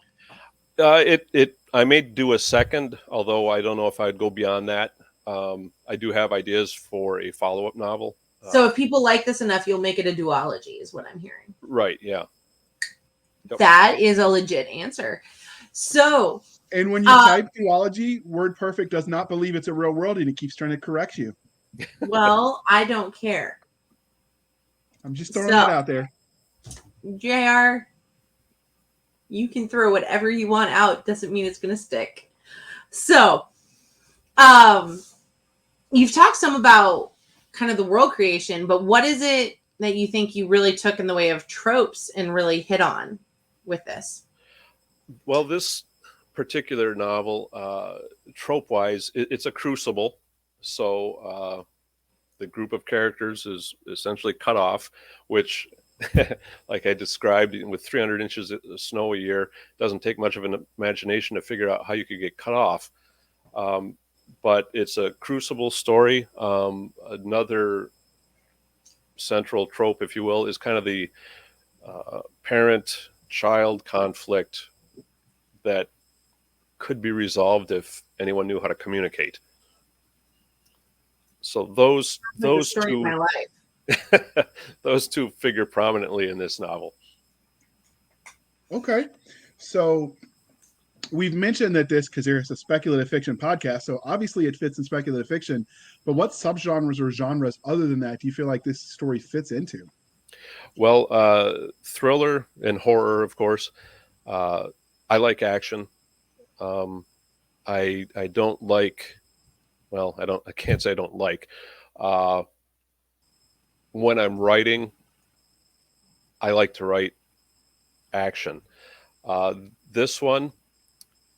I may do a second, although I don't know if I'd go beyond that. I do have ideas for a follow-up novel. So if people like this enough, you'll make it a duology, is what I'm hearing. Right, yeah. Yep. That is a legit answer. So... And when you type duology, WordPerfect does not believe it's a real world, and it keeps trying to correct you. Well, I don't care. I'm just throwing it out there. JR, you can throw whatever you want out. Doesn't mean it's going to stick. So, you've talked some about kind of the world creation, but what is it that you think you really took in the way of tropes and really hit on with this? Well, this particular novel, trope-wise, it's a crucible. So the group of characters is essentially cut off, which, like I described, with 300 inches of snow a year, doesn't take much of an imagination to figure out how you could get cut off. But it's a crucible story. Another central trope, if you will, is kind of the parent-child conflict that could be resolved if anyone knew how to communicate. So those two those two figure prominently in this novel. Okay, so we've mentioned that this, because there's a speculative fiction podcast, so obviously it fits in speculative fiction. But what subgenres or genres other than that do you feel like this story fits into? Well, thriller and horror, of course. I like action. I don't like, well, I can't say I don't like, when I'm writing, I like to write action. This one,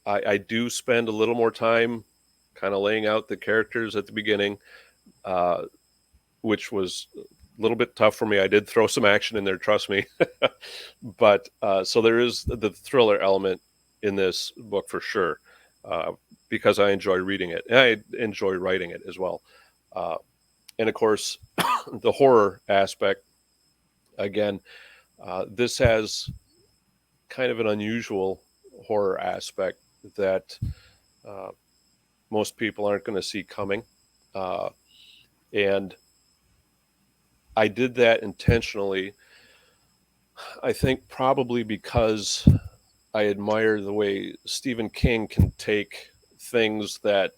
I do spend a little more time kind of laying out the characters at the beginning, which was a little bit tough for me. I did throw some action in there, trust me. But so there is the thriller element in this book for sure, because I enjoy reading it and I enjoy writing it as well. And of course, the horror aspect, again, this has kind of an unusual horror aspect that most people aren't going to see coming. And I did that intentionally, I think probably because I admire the way Stephen King can take things that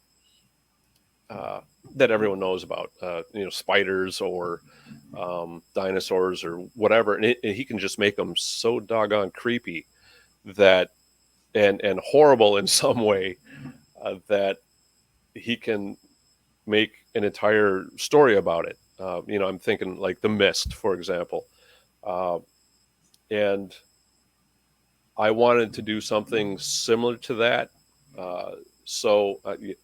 that everyone knows about, spiders or dinosaurs or whatever, and he can just make them so doggone creepy that and horrible in some way that he can make an entire story about it. I'm thinking like The Mist, for example, and I wanted to do something similar to that. So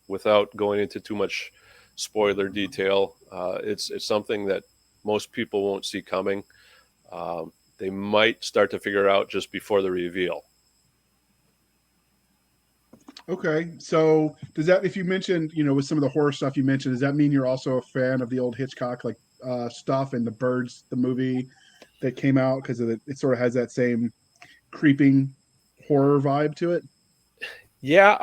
without going into too much spoiler detail, it's something that most people won't see coming. They might start to figure out just before the reveal. Okay, so does that, if you mentioned, with some of the horror stuff you mentioned, does that mean you're also a fan of the old Hitchcock stuff and The Birds, the movie that came out, because it sort of has that same creeping horror vibe to it? Yeah,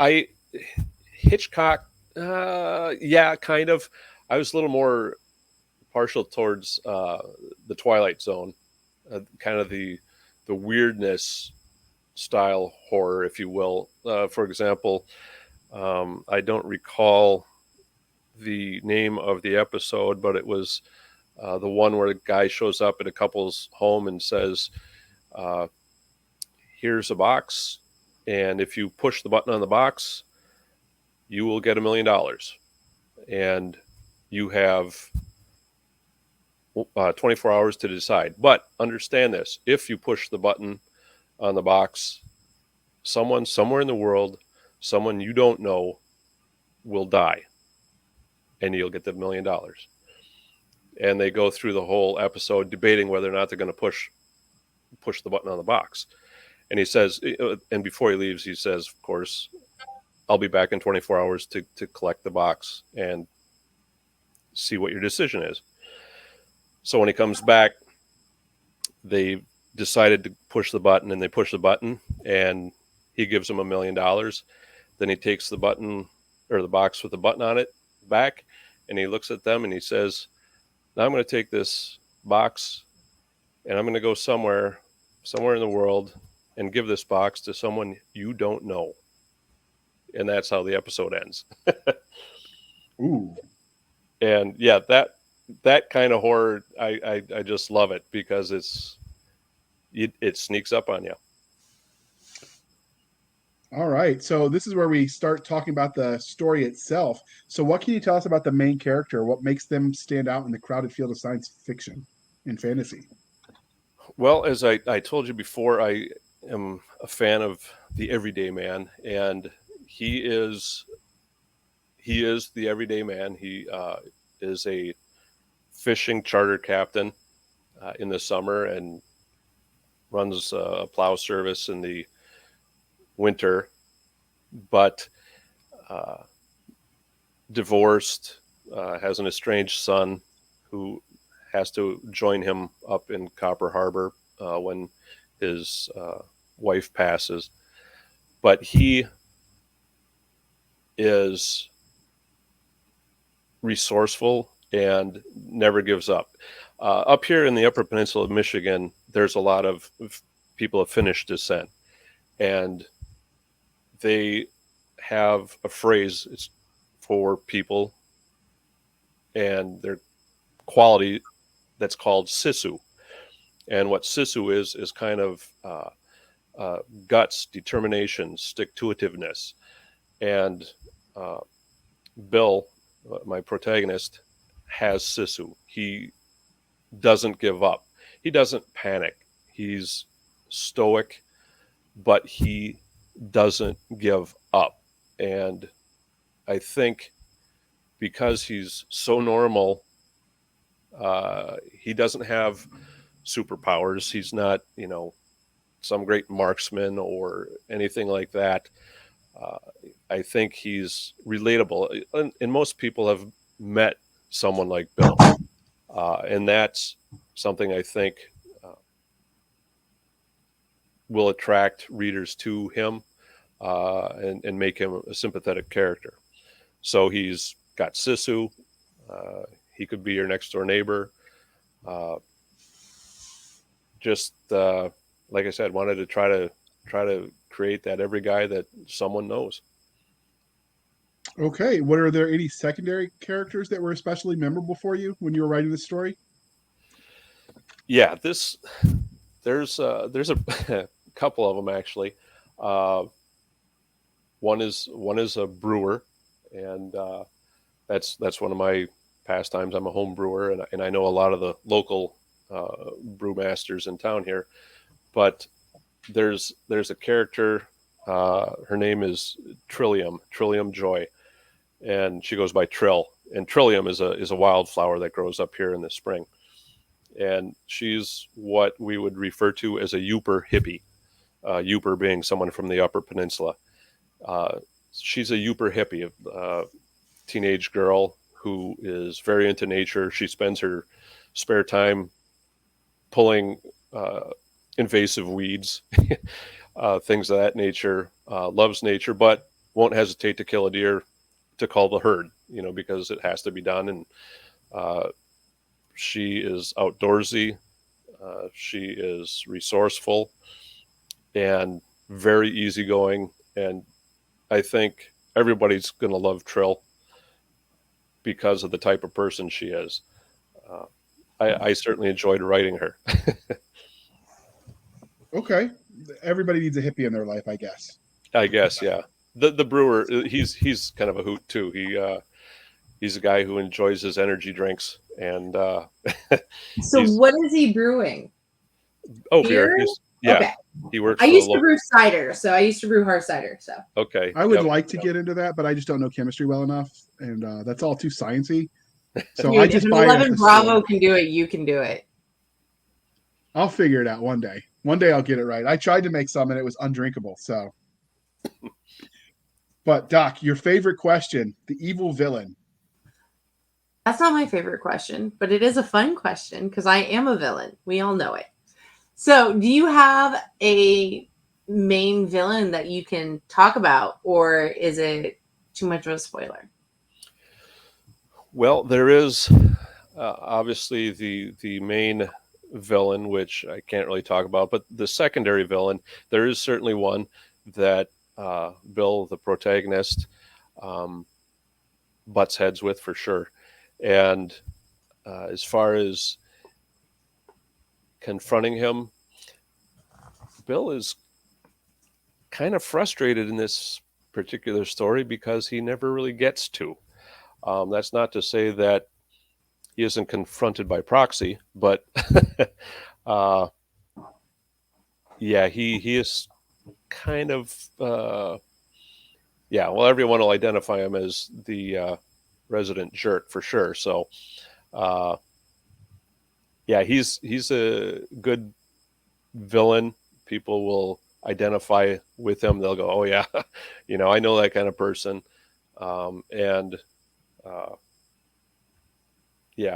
Hitchcock, yeah, kind of. I was a little more partial towards the Twilight Zone, kind of the weirdness style horror, if you will. For example, I don't recall the name of the episode, but it was the one where a guy shows up at a couple's home and says, here's a box, and if you push the button on the box, you will get $1 million. And you have 24 hours to decide. But understand this, if you push the button on the box, someone somewhere in the world, someone you don't know, will die, and you'll get the $1 million. And they go through the whole episode debating whether or not they're going to push the button on the box. And he says, and before he leaves, he says, of course, I'll be back in 24 hours to collect the box and see what your decision is. So when he comes back, they decided to push the button, and they push the button, and he gives them $1 million. Then he takes the button, or the box with the button on it, back, and he looks at them and he says, now I'm going to take this box and I'm going to go somewhere in the world and give this box to someone you don't know. And that's how the episode ends. Ooh. And yeah, that kind of horror, I just love it, because it sneaks up on you. All right. So this is where we start talking about the story itself. So what can you tell us about the main character? What makes them stand out in the crowded field of science fiction and fantasy? Well, as I told you before, I am a fan of the everyday man, and he is the everyday man. He is a fishing charter captain in the summer and runs a plow service in the winter, but divorced, has an estranged son who has to join him up in Copper Harbor when his wife passes. But he is resourceful and never gives up. Up here in the Upper Peninsula of Michigan, there's a lot of people of Finnish descent, and they have a phrase, it's for people and their quality, that's called sisu. And what sisu is kind of guts, determination, stick-to-itiveness. And Bill, my protagonist, has sisu. He doesn't give up. He doesn't panic. He's stoic, but he doesn't give up. And I think because he's so normal, he doesn't have superpowers. He's not, some great marksman or anything like that. I think he's relatable. And most people have met someone like Bill. And that's something I think will attract readers to him and make him a sympathetic character. So he's got sisu. He could be your next door neighbor. Like I said, wanted to try to create that every guy that someone knows. Okay. Are there any secondary characters that were especially memorable for you when you were writing this story? Yeah, there's a couple of them actually. One is a brewer, and that's one of my pastimes. I'm a home brewer, and I know a lot of the local brewmasters in town here. But there's a character. Her name is Trillium Joy, and she goes by Trill. And Trillium is a wildflower that grows up here in the spring. And she's what we would refer to as a Yooper hippie. Yooper being someone from the Upper Peninsula. She's a Yooper hippie, a teenage girl who is very into nature. She spends her spare time pulling invasive weeds, things of that nature, loves nature, but won't hesitate to kill a deer to call the herd, because it has to be done. And She is outdoorsy. She is resourceful and very easygoing. And I think everybody's going to love Trill because of the type of person she is. I certainly enjoyed writing her. Okay. Everybody needs a hippie in their life, I guess. I guess, yeah. The brewer, he's kind of a hoot too. He's a guy who enjoys his energy drinks, and So what is he brewing? Beer. Yeah, okay. He works. I used to brew cider, so I used to brew hard cider. So okay, I would like to get into that, but I just don't know chemistry well enough, and that's all too sciencey. So dude, I just if buy it at 11 the Bravo store. can do it, you can do it. I'll figure it out one day. One day I'll get it right. I tried to make some and it was undrinkable. So, but Doc, your favorite question, the evil villain. That's not my favorite question, but it is a fun question because I am a villain. We all know it. So, do you have a main villain that you can talk about, or is it too much of a spoiler? Well, there is obviously the main villain, which I can't really talk about, but the secondary villain, there is certainly one that Bill, the protagonist, butts heads with for sure. And as far as confronting him, Bill is kind of frustrated in this particular story because he never really gets to. That's not to say that he isn't confronted by proxy, but yeah, he is kind of well, everyone will identify him as the resident jerk for sure. So he's a good villain. People will identify with him. They'll go, oh yeah, I know that kind of person.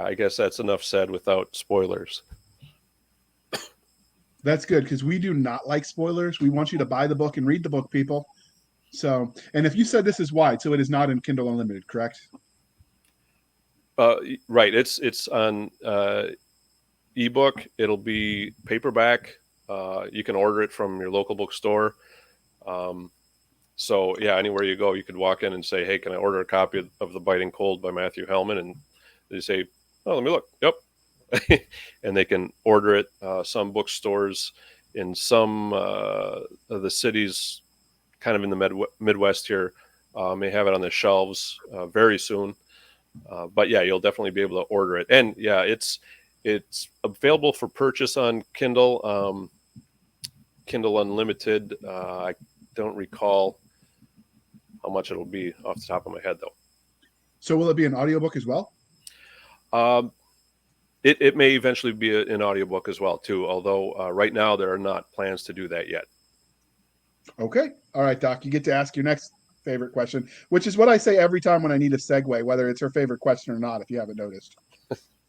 I guess that's enough said without spoilers. That's good because we do not like spoilers. We want you to buy the book and read the book, people. So, and if you said this is wide, so it is not in Kindle Unlimited, correct? Right. It's on ebook. It'll be paperback. You can order it from your local bookstore. So yeah, anywhere you go, you could walk in and say, "Hey, can I order a copy of The Biting Cold by Matthew Hellman?" And they say, "Oh, let me look." Yep. And they can order it. Some bookstores in some of the cities, kind of in the Midwest here, may have it on the shelves very soon. But yeah, you'll definitely be able to order it. And yeah, it's available for purchase on Kindle, Kindle Unlimited. I don't recall how much it'll be off the top of my head, though. So will it be an audiobook as well? It may eventually be an audiobook as well, too, although right now there are not plans to do that yet. Okay. All right, Doc, you get to ask your next favorite question, which is what I say every time when I need a segue, whether it's her favorite question or not, if you haven't noticed.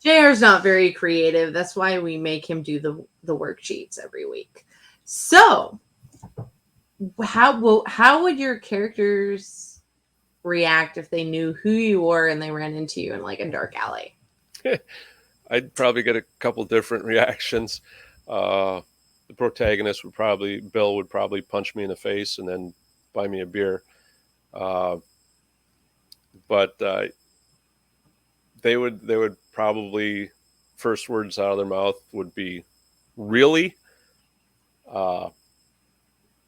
JR's not very creative. That's why we make him do the worksheets every week. So, how would your characters react if they knew who you were and they ran into you in like a dark alley? I'd probably get a couple different reactions. The protagonist Bill would probably punch me in the face and then buy me a beer. But they would probably, first words out of their mouth would be, "Really?"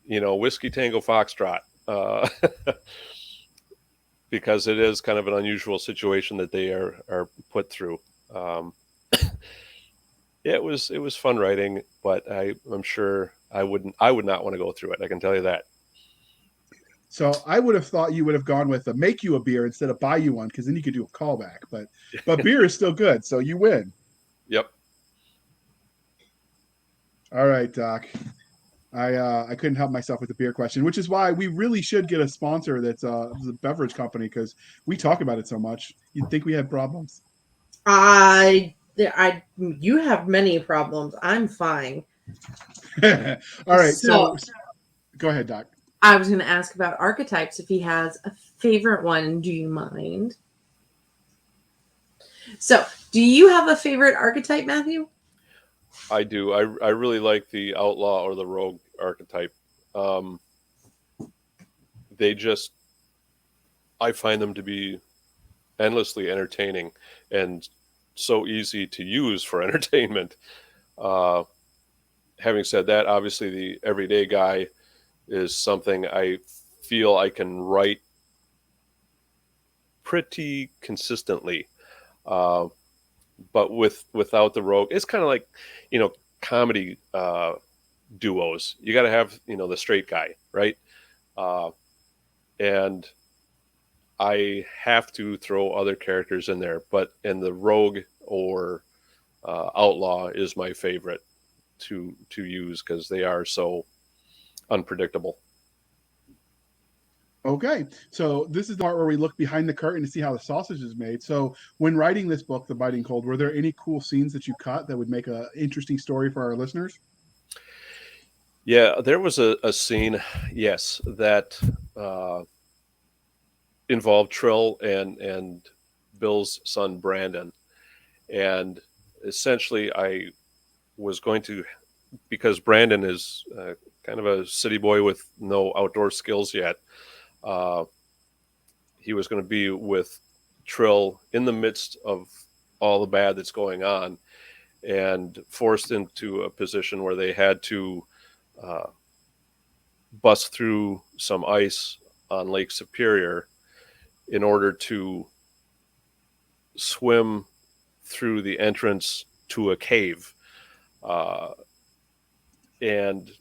Whiskey Tango Foxtrot. Because it is kind of an unusual situation that they are put through. It was fun writing, but I'm sure I would not want to go through it. I can tell you that. So I would have thought you would have gone with make you a beer instead of buy you one, because then you could do a callback. But beer is still good, so you win. Yep. All right, Doc. I couldn't help myself with the beer question, which is why we really should get a sponsor that's a beverage company, because we talk about it so much. You'd think we had problems. You have many problems. I'm fine. All right. So go ahead, Doc. I was going to ask about Archetypes if he has a favorite one. Do you mind? So Do you have a favorite archetype, Matthew? I do. I really like the outlaw or the rogue archetype. Um, they just, I find them to be endlessly entertaining and so easy to use for entertainment. Uh, Having said that, obviously the everyday guy is something I feel I can write pretty consistently. Uh, but without the rogue, it's kind of like, comedy duos. You got to have, the straight guy, right? Uh, and I have to throw other characters in there, and the rogue or outlaw is my favorite to use because they are so unpredictable. Okay, so this is the part where we look behind the curtain to see how the sausage is made. So, when writing this book, The Biting Cold, were there any cool scenes that you cut that would make an interesting story for our listeners? Yeah, there was a scene, yes, that involved Trill and Bill's son Brandon, and essentially I was going to, because Brandon is kind of a city boy with no outdoor skills yet. Uh, he was going to be with Trill in the midst of all the bad that's going on, and forced into a position where they had to uh, bust through some ice on Lake Superior in order to swim through the entrance to a cave. Uh, and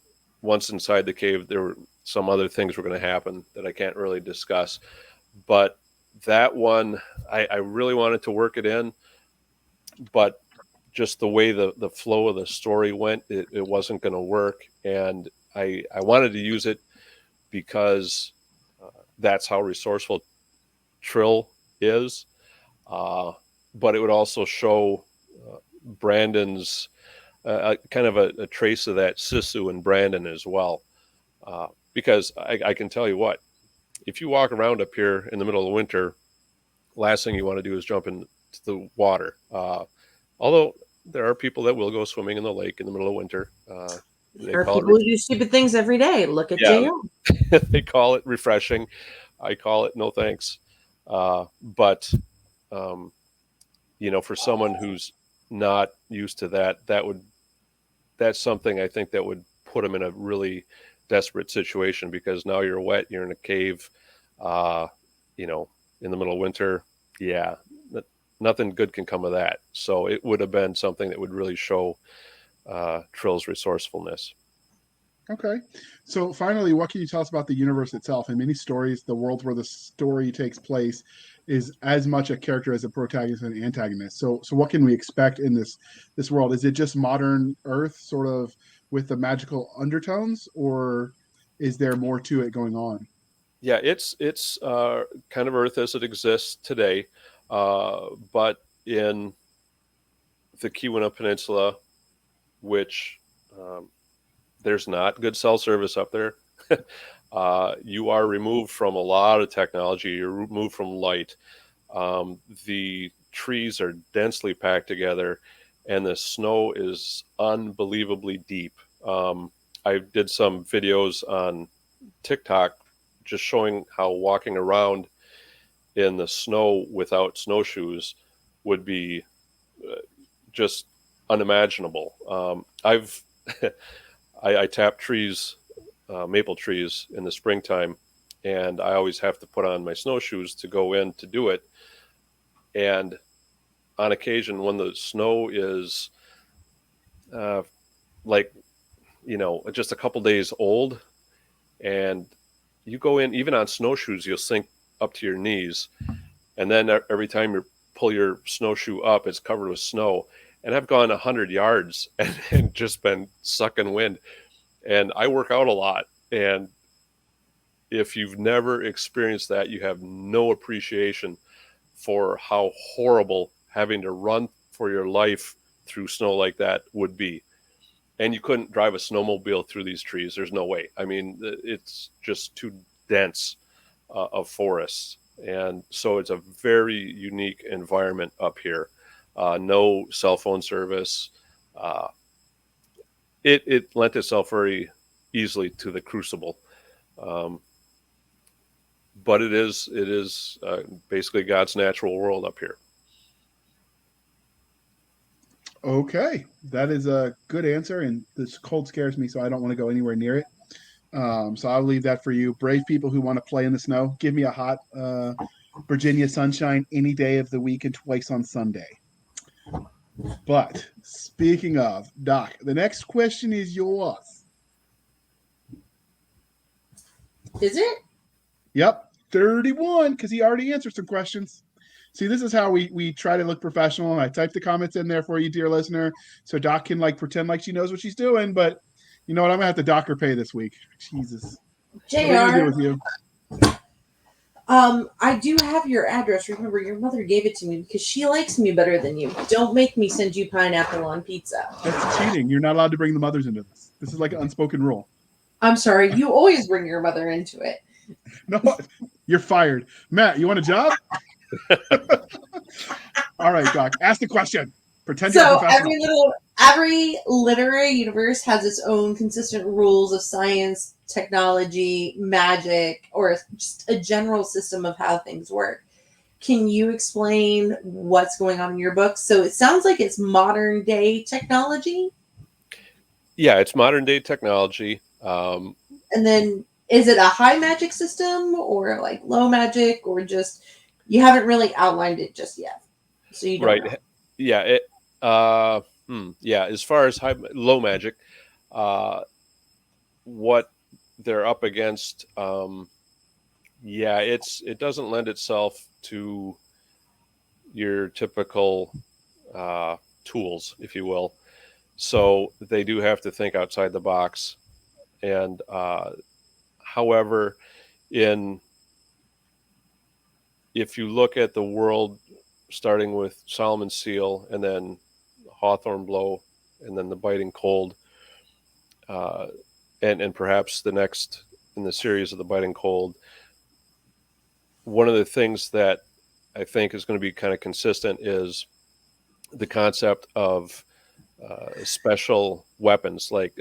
once inside the cave, there were some other things were going to happen that I can't really discuss. But that one, I really wanted to work it in, but just the way the flow of the story went, it wasn't going to work. And I wanted to use it because that's how resourceful Trill is. But it would also show Brandon's kind of a trace of that Sisu in Brandon as well. Because I can tell you what, if you walk around up here in the middle of winter, last thing you want to do is jump into the water. Although there are people that will go swimming in the lake in the middle of winter. There are people who do stupid things every day. Look at JL. They call it refreshing. I call it no thanks. But for someone who's not used to that's something I think that would put them in a really desperate situation, because now you're wet, you're in a cave, in the middle of winter. Yeah, nothing good can come of that. So it would have been something that would really show Trill's resourcefulness. Okay, so finally, what can you tell us about the universe itself? In many stories, the world where the story takes place is as much a character as a protagonist and an antagonist. So what can we expect in this world? Is it just modern Earth, sort of with the magical undertones, or is there more to it going on? Yeah, it's kind of Earth as it exists today, but in the Keweenaw Peninsula, which there's not good cell service up there. You are removed from a lot of technology. You're removed from light. The trees are densely packed together, and the snow is unbelievably deep. I did some videos on TikTok just showing how walking around in the snow without snowshoes would be just unimaginable. I tap trees, maple trees in the springtime, and I always have to put on my snowshoes to go in to do it. And on occasion, when the snow is just a couple days old, and you go in, even on snowshoes, you'll sink up to your knees. And then every time you pull your snowshoe up, it's covered with snow. And I've gone 100 yards and just been sucking wind. And I work out a lot. And if you've never experienced that, you have no appreciation for how horrible having to run for your life through snow like that would be. And you couldn't drive a snowmobile through these trees. There's no way. I mean, it's just too dense of forests. And so it's a very unique environment up here. no cell phone service. It lent itself very easily to the Crucible. But it is basically God's natural world up here. Okay, that is a good answer, and this cold scares me, so I don't want to go anywhere near it. So I'll leave that for you. Brave people who want to play in the snow, give me a hot Virginia sunshine any day of the week and twice on Sunday. But speaking of, Doc, the next question is yours. Is it? Yep, 31, because he already answered some questions. See, this is how we try to look professional, and I typed the comments in there for you, dear listener, so Doc can like pretend like she knows what she's doing, but you know what? I'm going to have to dock her pay this week. Jesus. JR, what are we going to do with you? I do have your address. Remember, your mother gave it to me because she likes me better than you. Don't make me send you pineapple on pizza. That's cheating. You're not allowed to bring the mothers into this. This is like an unspoken rule. I'm sorry. You always bring your mother into it. No, you're fired. Matt, you want a job? All right, Doc. Ask the question. Pretend you're a professional. Every literary universe has its own consistent rules of science, technology, magic, or just a general system of how things work. Can you explain what's going on in your book? So it sounds like it's modern day technology. Yeah, it's modern day technology. And then is it a high magic system or like low magic, or just you haven't really outlined it just yet? So you don't know. Yeah. Yeah. As far as low magic, what they're up against, it doesn't lend itself to your typical tools, if you will. So they do have to think outside the box. And however, if you look at the world starting with Solomon's Seal and then Hawthorne Blow and then the Biting Cold, and perhaps the next in the series of the Biting Cold, one of the things that I think is going to be kind of consistent is the concept of special weapons, like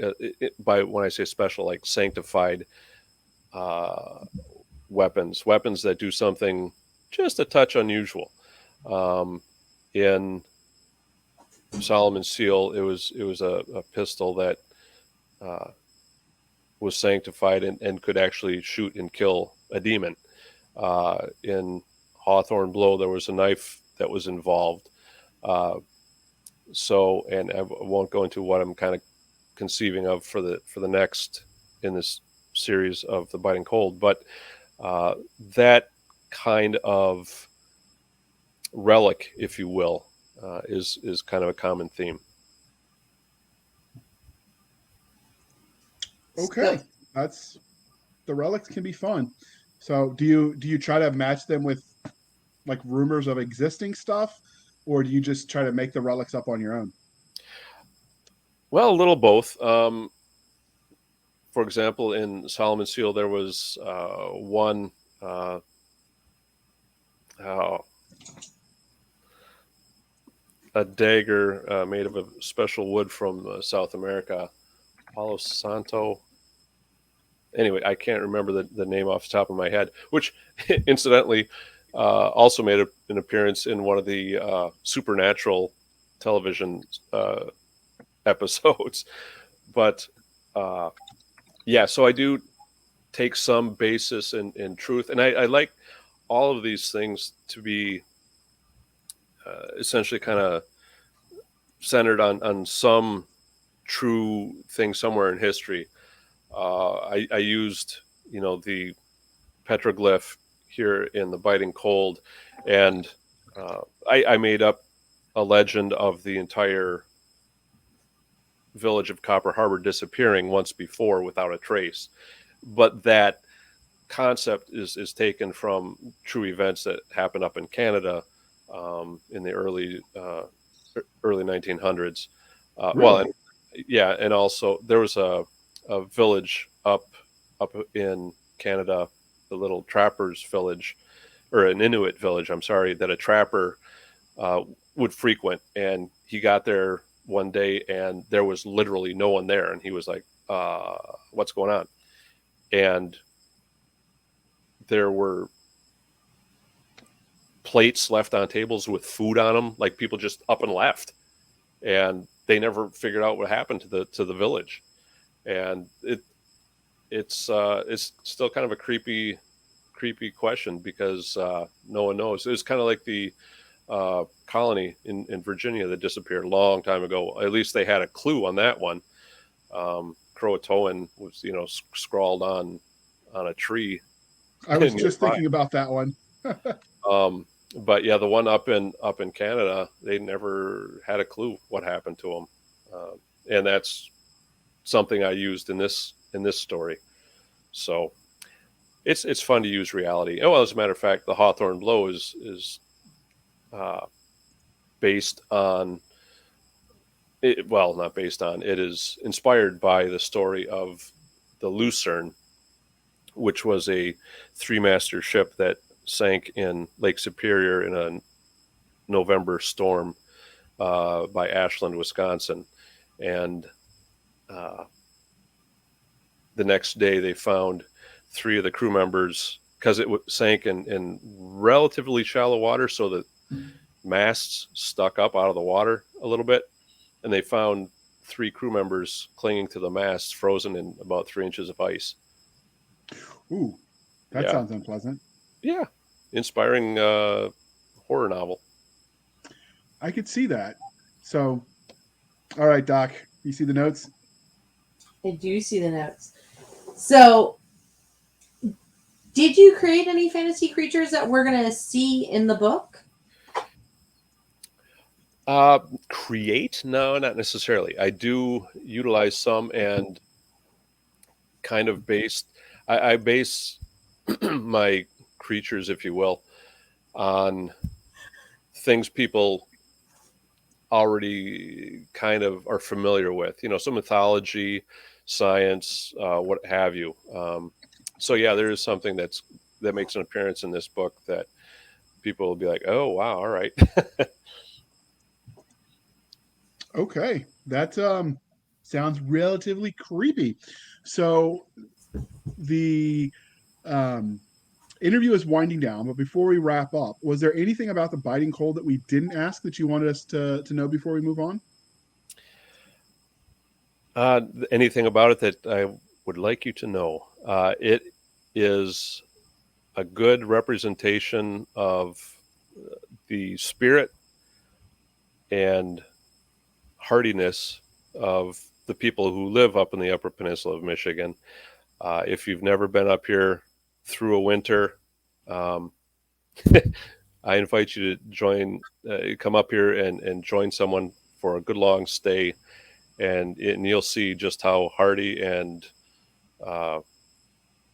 when I say special, like sanctified weapons that do something just a touch unusual. In Solomon's Seal, it was a pistol that was sanctified and could actually shoot and kill a demon. In Hawthorne Blow, there was a knife that was involved. And I won't go into what I'm kind of conceiving of for the next in this series of the Biting Cold, but that kind of relic, if you will, is kind of a common theme. Okay, that's the relics can be fun. So do you try to match them with like rumors of existing stuff, or do you just try to make the relics up on your own? Well, a little both. For example, in Solomon's Seal, there was one a dagger made of a special wood from South America, Palo Santo. Anyway, I can't remember the name off the top of my head, which incidentally also made an appearance in one of the Supernatural television episodes. But so I do take some basis in truth. And I like all of these things to be essentially kind of centered on some true thing somewhere in history. I used, the petroglyph here in the Biting Cold, and I made up a legend of the entire village of Copper Harbor disappearing once before without a trace. But that concept is taken from true events that happened up in Canada in the early 1900s. Really? And also there was a village up in Canada, the little trappers village, or an Inuit village, I'm sorry, that a trapper would frequent. And he got there one day and there was literally no one there. And he was like, what's going on? And there were plates left on tables with food on them, like people just up and left. And they never figured out what happened to the village. And it's still kind of a creepy question because no one knows. It was kind of like the colony in Virginia that disappeared a long time ago. At least they had a clue on that one. Croatoan was, scrawled on a tree. I was just thinking about that one. But yeah, the one up in Canada, they never had a clue what happened to them, and that's something I used in this story. So it's fun to use reality. Oh, well, as a matter of fact, the Hawthorne Blow is based on it. Well, not based on. It is inspired by the story of the Lucerne, which was a 3-master ship that sank in Lake Superior in a November storm by Ashland, Wisconsin. And the next day they found 3 of the crew members, because it sank in relatively shallow water, so the masts stuck up out of the water a little bit. And they found 3 crew members clinging to the masts, frozen in about 3 inches of ice. Ooh, that sounds unpleasant. Yeah, inspiring horror novel. I could see that. So, all right, Doc, you see the notes? I do see the notes. So, did you create any fantasy creatures that we're going to see in the book? Create? No, not necessarily. I do utilize some and kind of I base my creatures, if you will, on things people already kind of are familiar with, some mythology, science, what have you. So yeah, there is something that makes an appearance in this book that people will be like, oh, wow. All right. Okay. That sounds relatively creepy. So the interview is winding down, but before we wrap up, was there anything about the biting cold that we didn't ask that you wanted us to know before we move on? Anything about it that I would like you to know? It is a good representation of the spirit and hardiness of the people who live up in the Upper Peninsula of Michigan. If you've never been up here through a winter, I invite you to come up here and join someone for a good long stay, and you'll see just how hardy and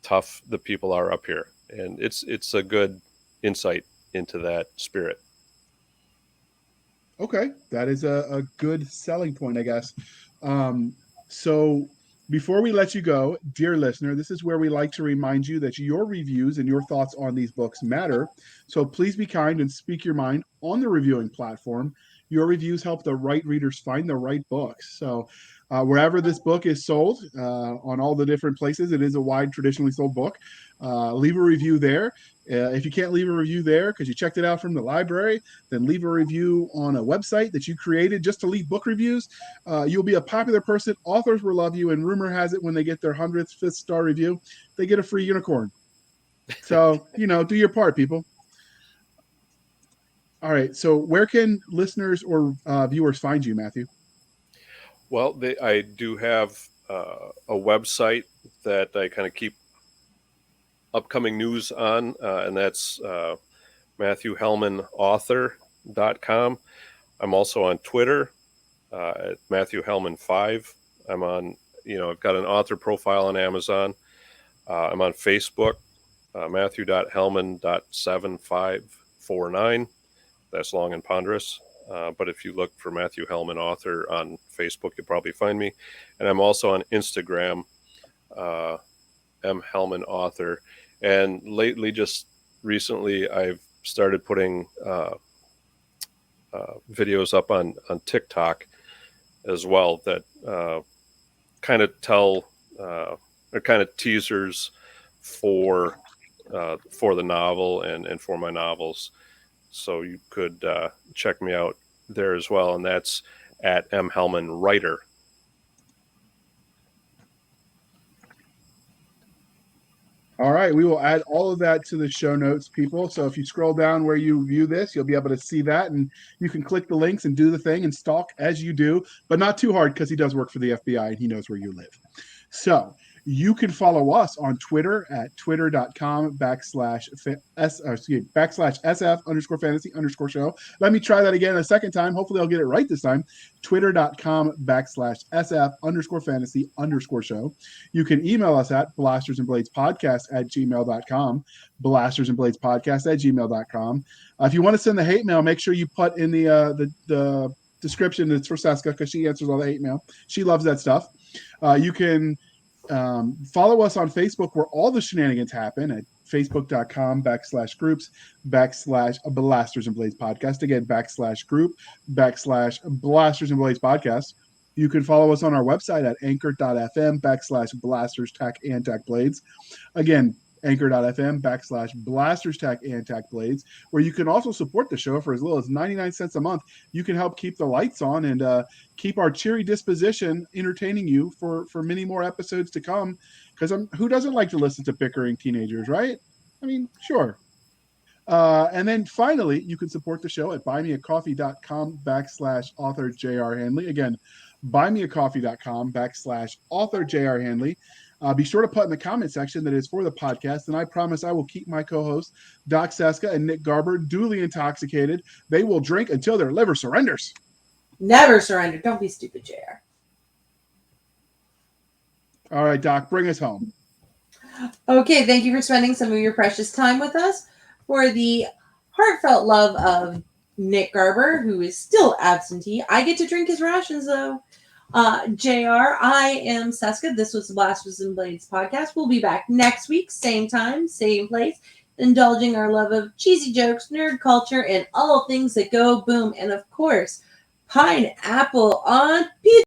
tough the people are up here. And it's a good insight into that spirit. Okay, that is a good selling point, I guess. So before we let you go, dear listener, this is where we like to remind you that your reviews and your thoughts on these books matter. So please be kind and speak your mind on the reviewing platform. Your reviews help the right readers find the right books. So wherever this book is sold, on all the different places, it is a wide traditionally sold book. Leave a review there. If you can't leave a review there because you checked it out from the library, then leave a review on a website that you created just to leave book reviews. You'll be a popular person. Authors will love you. And rumor has it when they get their 100th, 5th star review, they get a free unicorn. So, do your part, people. All right. So where can listeners or viewers find you, Matthew? Well, I do have a website that I kind of keep upcoming news on, and that's MatthewHellmanAuthor.com. I'm also on Twitter at MatthewHellman5. I'm on, I've got an author profile on Amazon. I'm on Facebook, Matthew.Hellman.7549. That's long and ponderous. But if you look for Matthew Hellman Author on Facebook, you'll probably find me. And I'm also on Instagram, M. Hellman Author. And lately, just recently, I've started putting videos up on TikTok as well that kind of tell or kind of teasers for the novel and for my novels. So you could check me out there as well, and that's at M. Hellman Writer. All right, we will add all of that to the show notes, people. So if you scroll down where you view this, you'll be able to see that, and you can click the links and do the thing and stalk as you do, but not too hard because he does work for the FBI and he knows where you live. So you can follow us on Twitter at twitter.com/SF_fantasy_show. Let me try that again a second time. Hopefully I'll get it right this time. Twitter.com/SF_fantasy_show. You can email us at blastersandbladespodcast@gmail.com. blastersandbladespodcast@gmail.com. If you want to send the hate mail, make sure you put in the description it's for Cisca because she answers all the hate mail. She loves that stuff. You can follow us on Facebook where all the shenanigans happen at facebook.com/groups/Blasters and Blades Podcast. Again, /group/Blasters and Blades Podcast. You can follow us on our website at anchor.fm/Blasters Tack and Tack Blades. Again, anchor.fm/Blasters Tack and Tack Blades, where you can also support the show for as little as 99 cents a month. You can help keep the lights on and keep our cheery disposition entertaining you for many more episodes to come. Because who doesn't like to listen to bickering teenagers, right? I mean, sure. And then finally, you can support the show at buymeacoffee.com/author J.R. Handley. Again, buymeacoffee.com/author J.R. Handley. Be sure to put in the comment section that is for the podcast, and I promise I will keep my co-hosts, Doc Cisca and Nick Garber, duly intoxicated. They will drink until their liver surrenders. Never surrender. Don't be stupid, JR. All right, Doc, bring us home. Okay, thank you for spending some of your precious time with us. For the heartfelt love of Nick Garber, who is still absentee, I get to drink his rations, though. JR, I am Cisca. This was the Blasters and Blades podcast. We'll be back next week, same time, same place, indulging our love of cheesy jokes, nerd culture, and all things that go boom. And of course, pineapple on pizza.